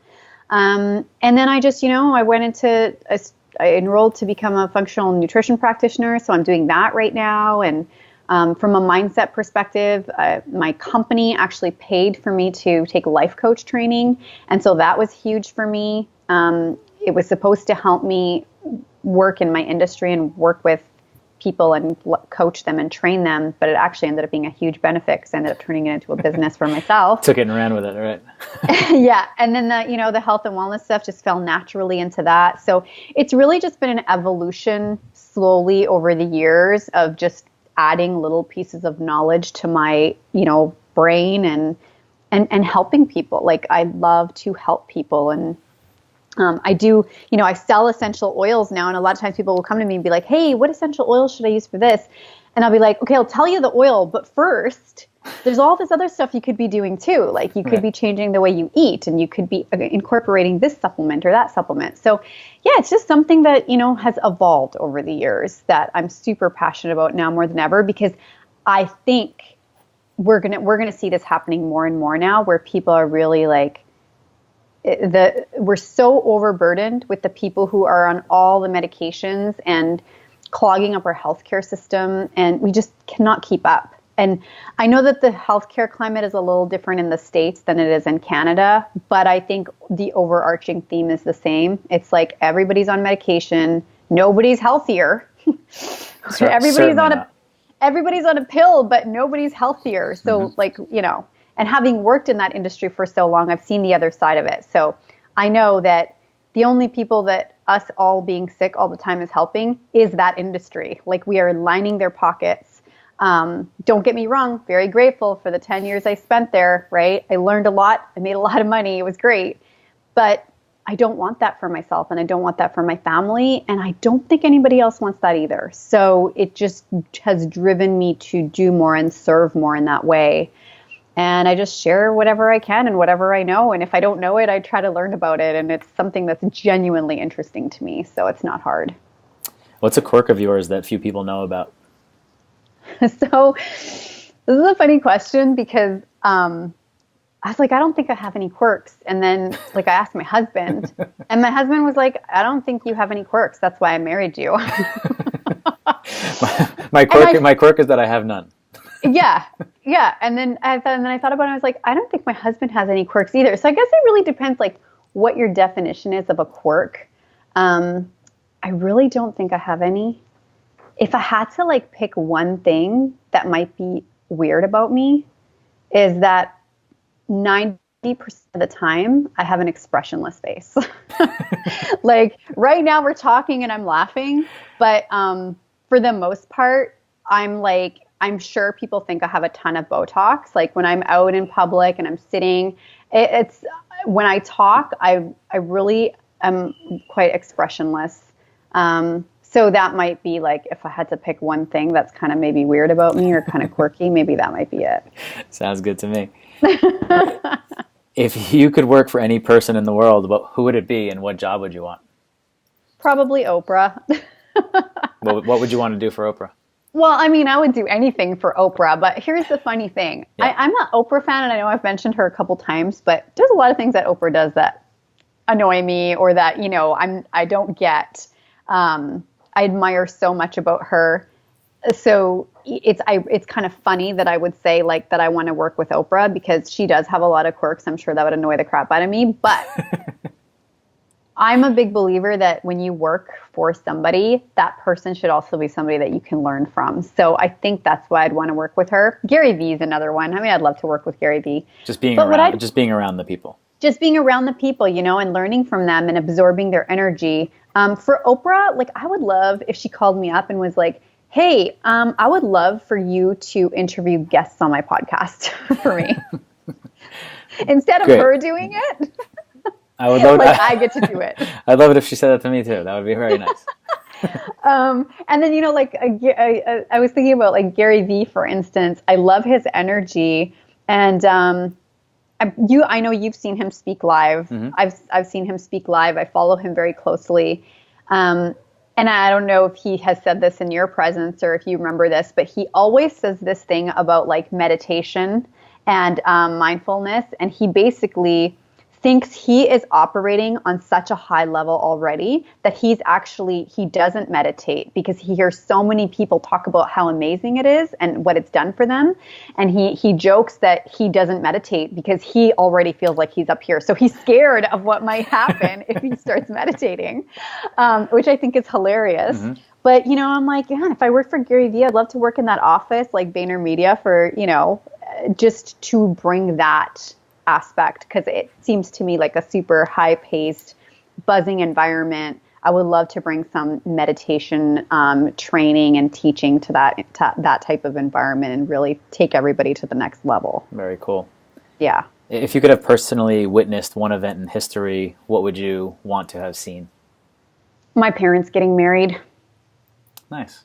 And then I just, I went I enrolled to become a functional nutrition practitioner. So I'm doing that right now. And from a mindset perspective, my company actually paid for me to take life coach training. And so that was huge for me. It was supposed to help me work in my industry and work with people and coach them and train them, but it actually ended up being a huge benefit because I ended up turning it into a business for myself. Took it and ran with it, right? Yeah. And then the health and wellness stuff just fell naturally into that. So it's really just been an evolution slowly over the years of just adding little pieces of knowledge to my, brain and helping people. Like I love to help people. And I do, I sell essential oils now. And a lot of times people will come to me and be like, hey, what essential oil should I use for this? And I'll be like, okay, I'll tell you the oil, but first there's all this other stuff you could be doing too. Like you could be changing the way you eat, and you could be incorporating this supplement or that supplement. So yeah, it's just something that, has evolved over the years that I'm super passionate about now more than ever, because I think we're going to see this happening more and more now, where people are really like, we're so overburdened with the people who are on all the medications and clogging up our healthcare system, and we just cannot keep up. And I know that the healthcare climate is a little different in the States than it is in Canada, but I think the overarching theme is the same. It's like everybody's on medication, nobody's healthier. Everybody's on a pill, but nobody's healthier. So and having worked in that industry for so long, I've seen the other side of it. So I know that the only people that us all being sick all the time is helping is that industry. Like we are lining their pockets. Don't get me wrong, very grateful for the 10 years I spent there, right? I learned a lot. I made a lot of money. It was great. But I don't want that for myself, and I don't want that for my family. And I don't think anybody else wants that either. So it just has driven me to do more and serve more in that way. And I just share whatever I can and whatever I know. And if I don't know it, I try to learn about it. And it's something that's genuinely interesting to me. So it's not hard. What's a quirk of yours that few people know about? So this is a funny question, because I was like, I don't think I have any quirks. And then I asked my husband, and my husband was like, I don't think you have any quirks. That's why I married you. my quirk is that I have none. Yeah. And then I thought about it. I was like, I don't think my husband has any quirks either. So I guess it really depends what your definition is of a quirk. I really don't think I have any. if I had to like pick one thing that might be weird about me, is that 90% of the time I have an expressionless face. Like right now we're talking and I'm laughing, but for the most part, I'm sure people think I have a ton of Botox. Like when I'm out in public and I'm sitting, it's when I talk, I really am quite expressionless. So that might be like, if I had to pick one thing that's kind of maybe weird about me or kind of quirky, maybe that might be it. Sounds good to me. If you could work for any person in the world, who would it be and what job would you want? Probably Oprah. What would you want to do for Oprah? Well, I mean, I would do anything for Oprah, but here's the funny thing. Yeah. I'm an Oprah fan, and I know I've mentioned her a couple times, but there's a lot of things that Oprah does that annoy me or that, I don't get. I admire so much about her. So it's kind of funny that I would say like that I want to work with Oprah because she does have a lot of quirks. I'm sure that would annoy the crap out of me, but I'm a big believer that when you work for somebody, that person should also be somebody that you can learn from. So I think that's why I'd want to work with her. Gary Vee is another one. I mean, I'd love to work with Gary Vee. Just being around the people. Just being around the people, and learning from them and absorbing their energy. For Oprah, like I would love if she called me up and was like, hey, I would love for you to interview guests on my podcast for me. Instead of her doing it. I would love I get to do it. I'd love it if she said that to me too. That would be very nice. And then, I was thinking about like Gary Vee, for instance. I love his energy. And I know you've seen him speak live. Mm-hmm. I've seen him speak live. I follow him very closely. And I don't know if he has said this in your presence or if you remember this, but he always says this thing about like meditation and mindfulness. And he basically thinks he is operating on such a high level already that he doesn't meditate because he hears so many people talk about how amazing it is and what it's done for them. And he jokes that he doesn't meditate because he already feels like he's up here. So he's scared of what might happen if he starts meditating, which I think is hilarious. Mm-hmm. But, I'm like, yeah, if I work for Gary Vee, I'd love to work in that office like VaynerMedia for, just to bring that aspect, because it seems to me like a super high-paced, buzzing environment. I would love to bring some meditation training and teaching to that type of environment and really take everybody to the next level. Very cool. Yeah. If you could have personally witnessed one event in history, what would you want to have seen? My parents getting married. Nice.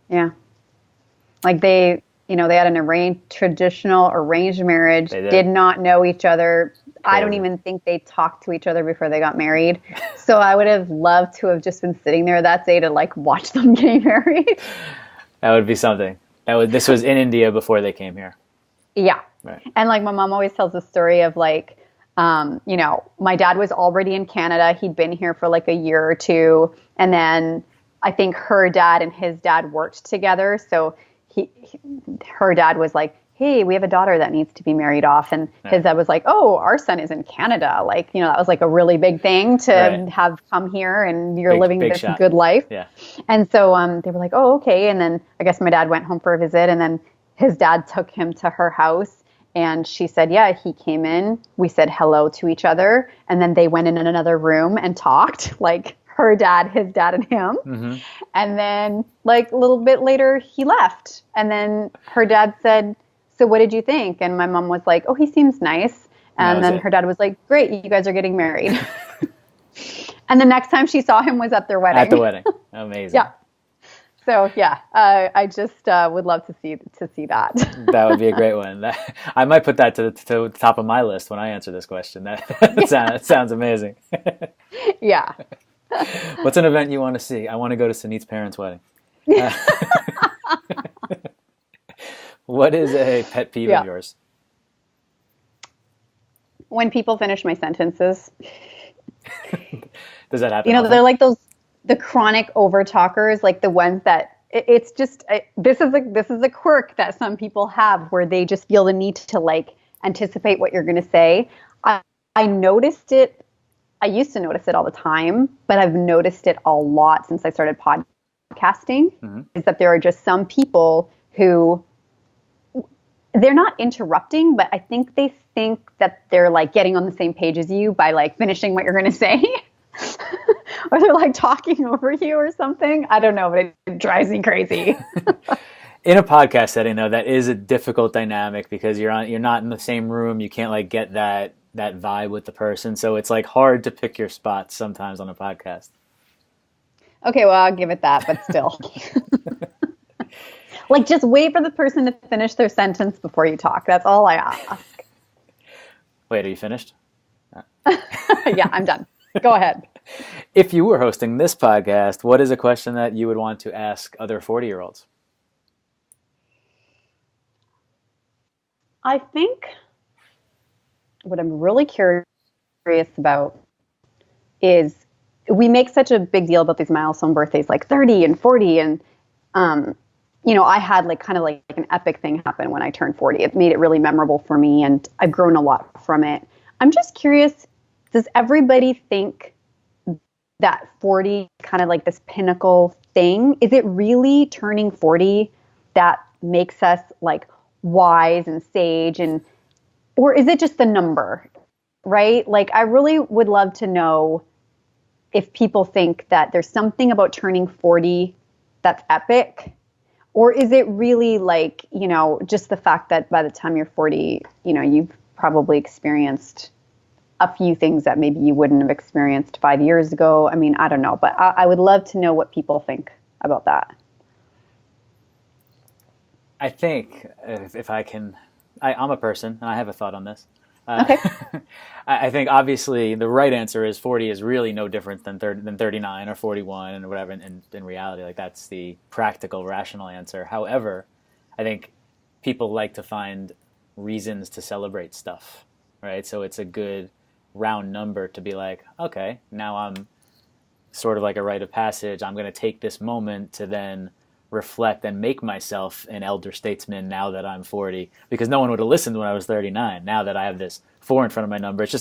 Yeah. Like they had an traditional arranged marriage, did not know each other. Crazy. I don't even think they talked to each other before they got married. So I would have loved to have just been sitting there that day to like watch them getting married. That would be something. This was in India before they came here. Yeah. Right. And like my mom always tells the story of like, my dad was already in Canada. He'd been here for like a year or two. And then I think her dad and his dad worked together. So her dad was like, hey, we have a daughter that needs to be married off. And his dad was like, oh, our son is in Canada. Like, that was like a really big thing to have come here and you're living this good life. Yeah. And so they were like, oh, okay. And then I guess my dad went home for a visit and then his dad took him to her house. And she said, yeah, he came in. We said hello to each other. And then they went in another room and talked like her dad, his dad, and him. Mm-hmm. And then like a little bit later, he left. And then her dad said, so what did you think? And my mom was like, oh, he seems nice. And then her dad was like, great, you guys are getting married. And the next time she saw him was at their wedding. At the wedding. Amazing. Yeah. So yeah, I just would love to see that. That would be a great one. I might put that to the top of my list when I answer this question. That sounds amazing. Yeah. What's an event you want to see? I want to go to Sunit's parents' wedding. What is a pet peeve of yours? When people finish my sentences. Does that happen? They're like the chronic over talkers, like the ones that it's just this is a quirk that some people have where they just feel the need to like anticipate what you're going to say. I noticed it. I used to notice it all the time, but I've noticed it a lot since I started podcasting. podcasting is that there are just some people who they're not interrupting, but I think they think that they're like getting on the same page as you by like finishing what you're going to say. Or they're like talking over you or something. I don't know, but it drives me crazy. In a podcast setting, though, that is a difficult dynamic because you're not in the same room. You can't like get that vibe with the person. So it's like hard to pick your spots sometimes on a podcast. Okay, well, I'll give it that, but still. Like, just wait for the person to finish their sentence before you talk. That's all I ask. Wait, are you finished? Yeah, I'm done. Go ahead. If you were hosting this podcast, what is a question that you would want to ask other 40-year-olds? I think what I'm really curious about is we make such a big deal about these milestone birthdays, like 30 and 40. And, I had like kind of like an epic thing happen when I turned 40. It made it really memorable for me, and I've grown a lot from it. I'm just curious, does everybody think that 40 is kind of like this pinnacle thing? Is it really turning 40 that makes us like wise and sage, or is it just the number, right? Like, I really would love to know if people think that there's something about turning 40 that's epic, or is it really like, just the fact that by the time you're 40, you've probably experienced a few things that maybe you wouldn't have experienced 5 years ago. I mean, I don't know, but I would love to know what people think about that. I think if I can, I'm a person and I have a thought on this. Okay. I think obviously the right answer is 40 is really no different than 39 or 41 and whatever. In reality, like that's the practical, rational answer. However, I think people like to find reasons to celebrate stuff, right? So it's a good round number to be like, okay, now I'm sort of like a rite of passage. I'm going to take this moment to then reflect and make myself an elder statesman now that I'm 40, because no one would have listened when I was 39. Now that I have this 4 in front of my number, it's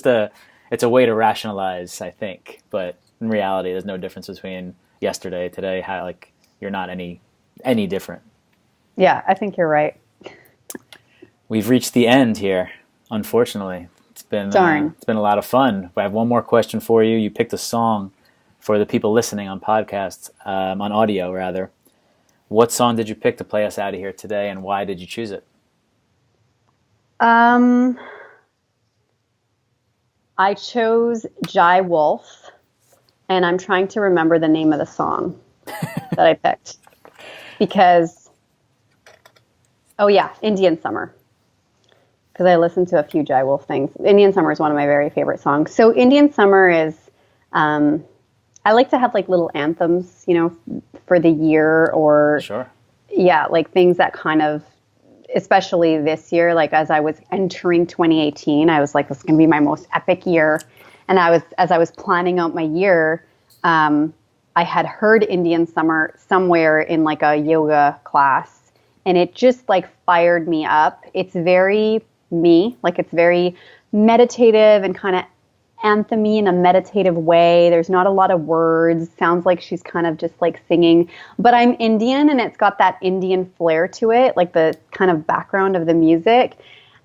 a way to rationalize, I think. But in reality, there's no difference between yesterday, today, how like you're not any different. Yeah, I think you're right. We've reached the end here, unfortunately. It's been a lot of fun. I have one more question for you. You picked a song for the people listening on podcasts, on audio rather. What song did you pick to play us out of here today, and why did you choose it? I chose Jai Wolf, and I'm trying to remember the name of the song that I picked. Because, Indian Summer. Because I listened to a few Jai Wolf things. Indian Summer is one of my very favorite songs. So Indian Summer is... I like to have like little anthems, for the year, or sure. Yeah, like things that kind of, especially this year, like as I was entering 2018, I was like, this is going to be my most epic year. And as I was planning out my year, I had heard Indian Summer somewhere in like a yoga class, and it just like fired me up. It's very me, like it's very meditative and kind of anthem-y in a meditative way. There's not a lot of words. Sounds like she's kind of just like singing. But I'm Indian, and it's got that Indian flair to it, like the kind of background of the music.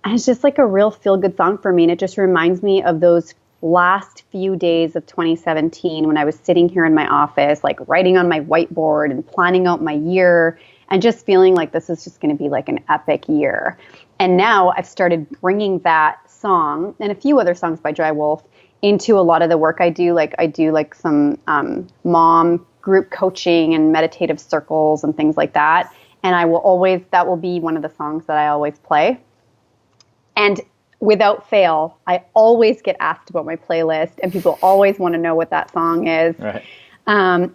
And it's just like a real feel-good song for me. And it just reminds me of those last few days of 2017 when I was sitting here in my office, like writing on my whiteboard and planning out my year and just feeling like this is just going to be like an epic year. And now I've started bringing that song and a few other songs by Jai Wolf into a lot of the work I do. Like I do like some mom group coaching and meditative circles and things like that. And that will be one of the songs that I always play. And without fail, I always get asked about my playlist, and people always want to know what that song is. Right.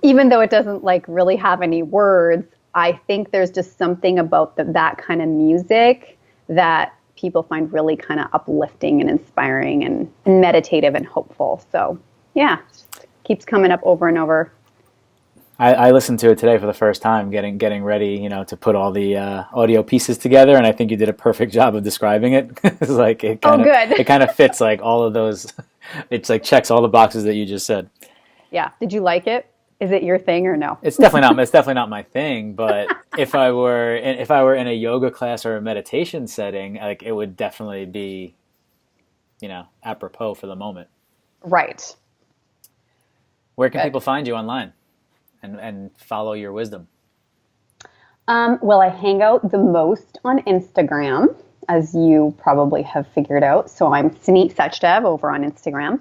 Even though it doesn't like really have any words, I think there's just something about that kind of music that people find really kind of uplifting and inspiring and meditative and hopeful. So yeah, it just keeps coming up over and over. I listened to it today for the first time, getting ready, to put all the audio pieces together, and I think you did a perfect job of describing it. It's like it kind of fits like all of those. It's like checks all the boxes that you just said. Yeah. Did you like it? Is it your thing or no? It's definitely not my thing, but if I were in a yoga class or a meditation setting, like, it would definitely be, apropos for the moment. Right. Where can people find you online and follow your wisdom? Well, I hang out the most on Instagram, as you probably have figured out. So I'm Sunit Suchdev over on Instagram.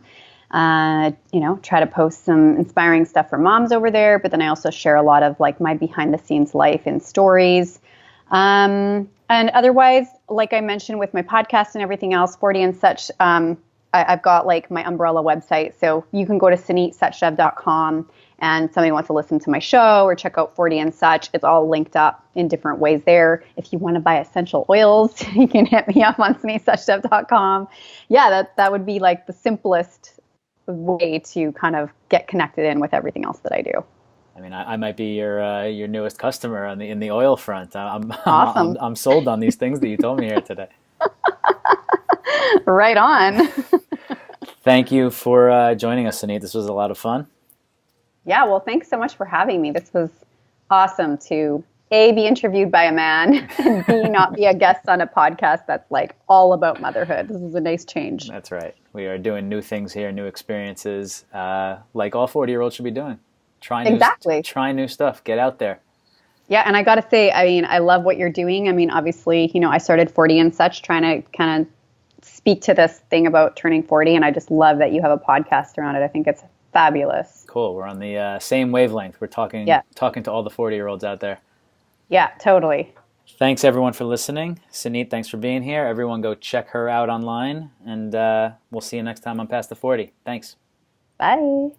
Try to post some inspiring stuff for moms over there, but then I also share a lot of like my behind the scenes life and stories. And otherwise, like I mentioned with my podcast and everything else, 40 and Such, I've got like my umbrella website. So you can go to sunitsuchdev.com, and somebody wants to listen to my show or check out 40 and Such. It's all linked up in different ways there. If you want to buy essential oils, you can hit me up on sunitsuchdev.com. Yeah, that would be like the simplest way to kind of get connected in with everything else that I do. I mean, I might be your newest customer in the oil front. Awesome. I'm sold on these things that you told me here today. Right on. Thank you for joining us, Sunit. This was a lot of fun. Yeah, well, thanks so much for having me. This was awesome to A, be interviewed by a man, and B, not be a guest on a podcast that's like all about motherhood. This is a nice change. That's right. We are doing new things here, new experiences, like all 40-year-olds should be doing. Try new stuff. Get out there. Yeah, and I got to say, I mean, I love what you're doing. I mean, obviously, I started 40 and Such, trying to kind of speak to this thing about turning 40, and I just love that you have a podcast around it. I think it's fabulous. Cool. We're on the same wavelength. We're talking to all the 40-year-olds out there. Yeah, totally. Thanks, everyone, for listening. Sunit, thanks for being here. Everyone go check her out online, and we'll see you next time on Past the 40. Thanks. Bye.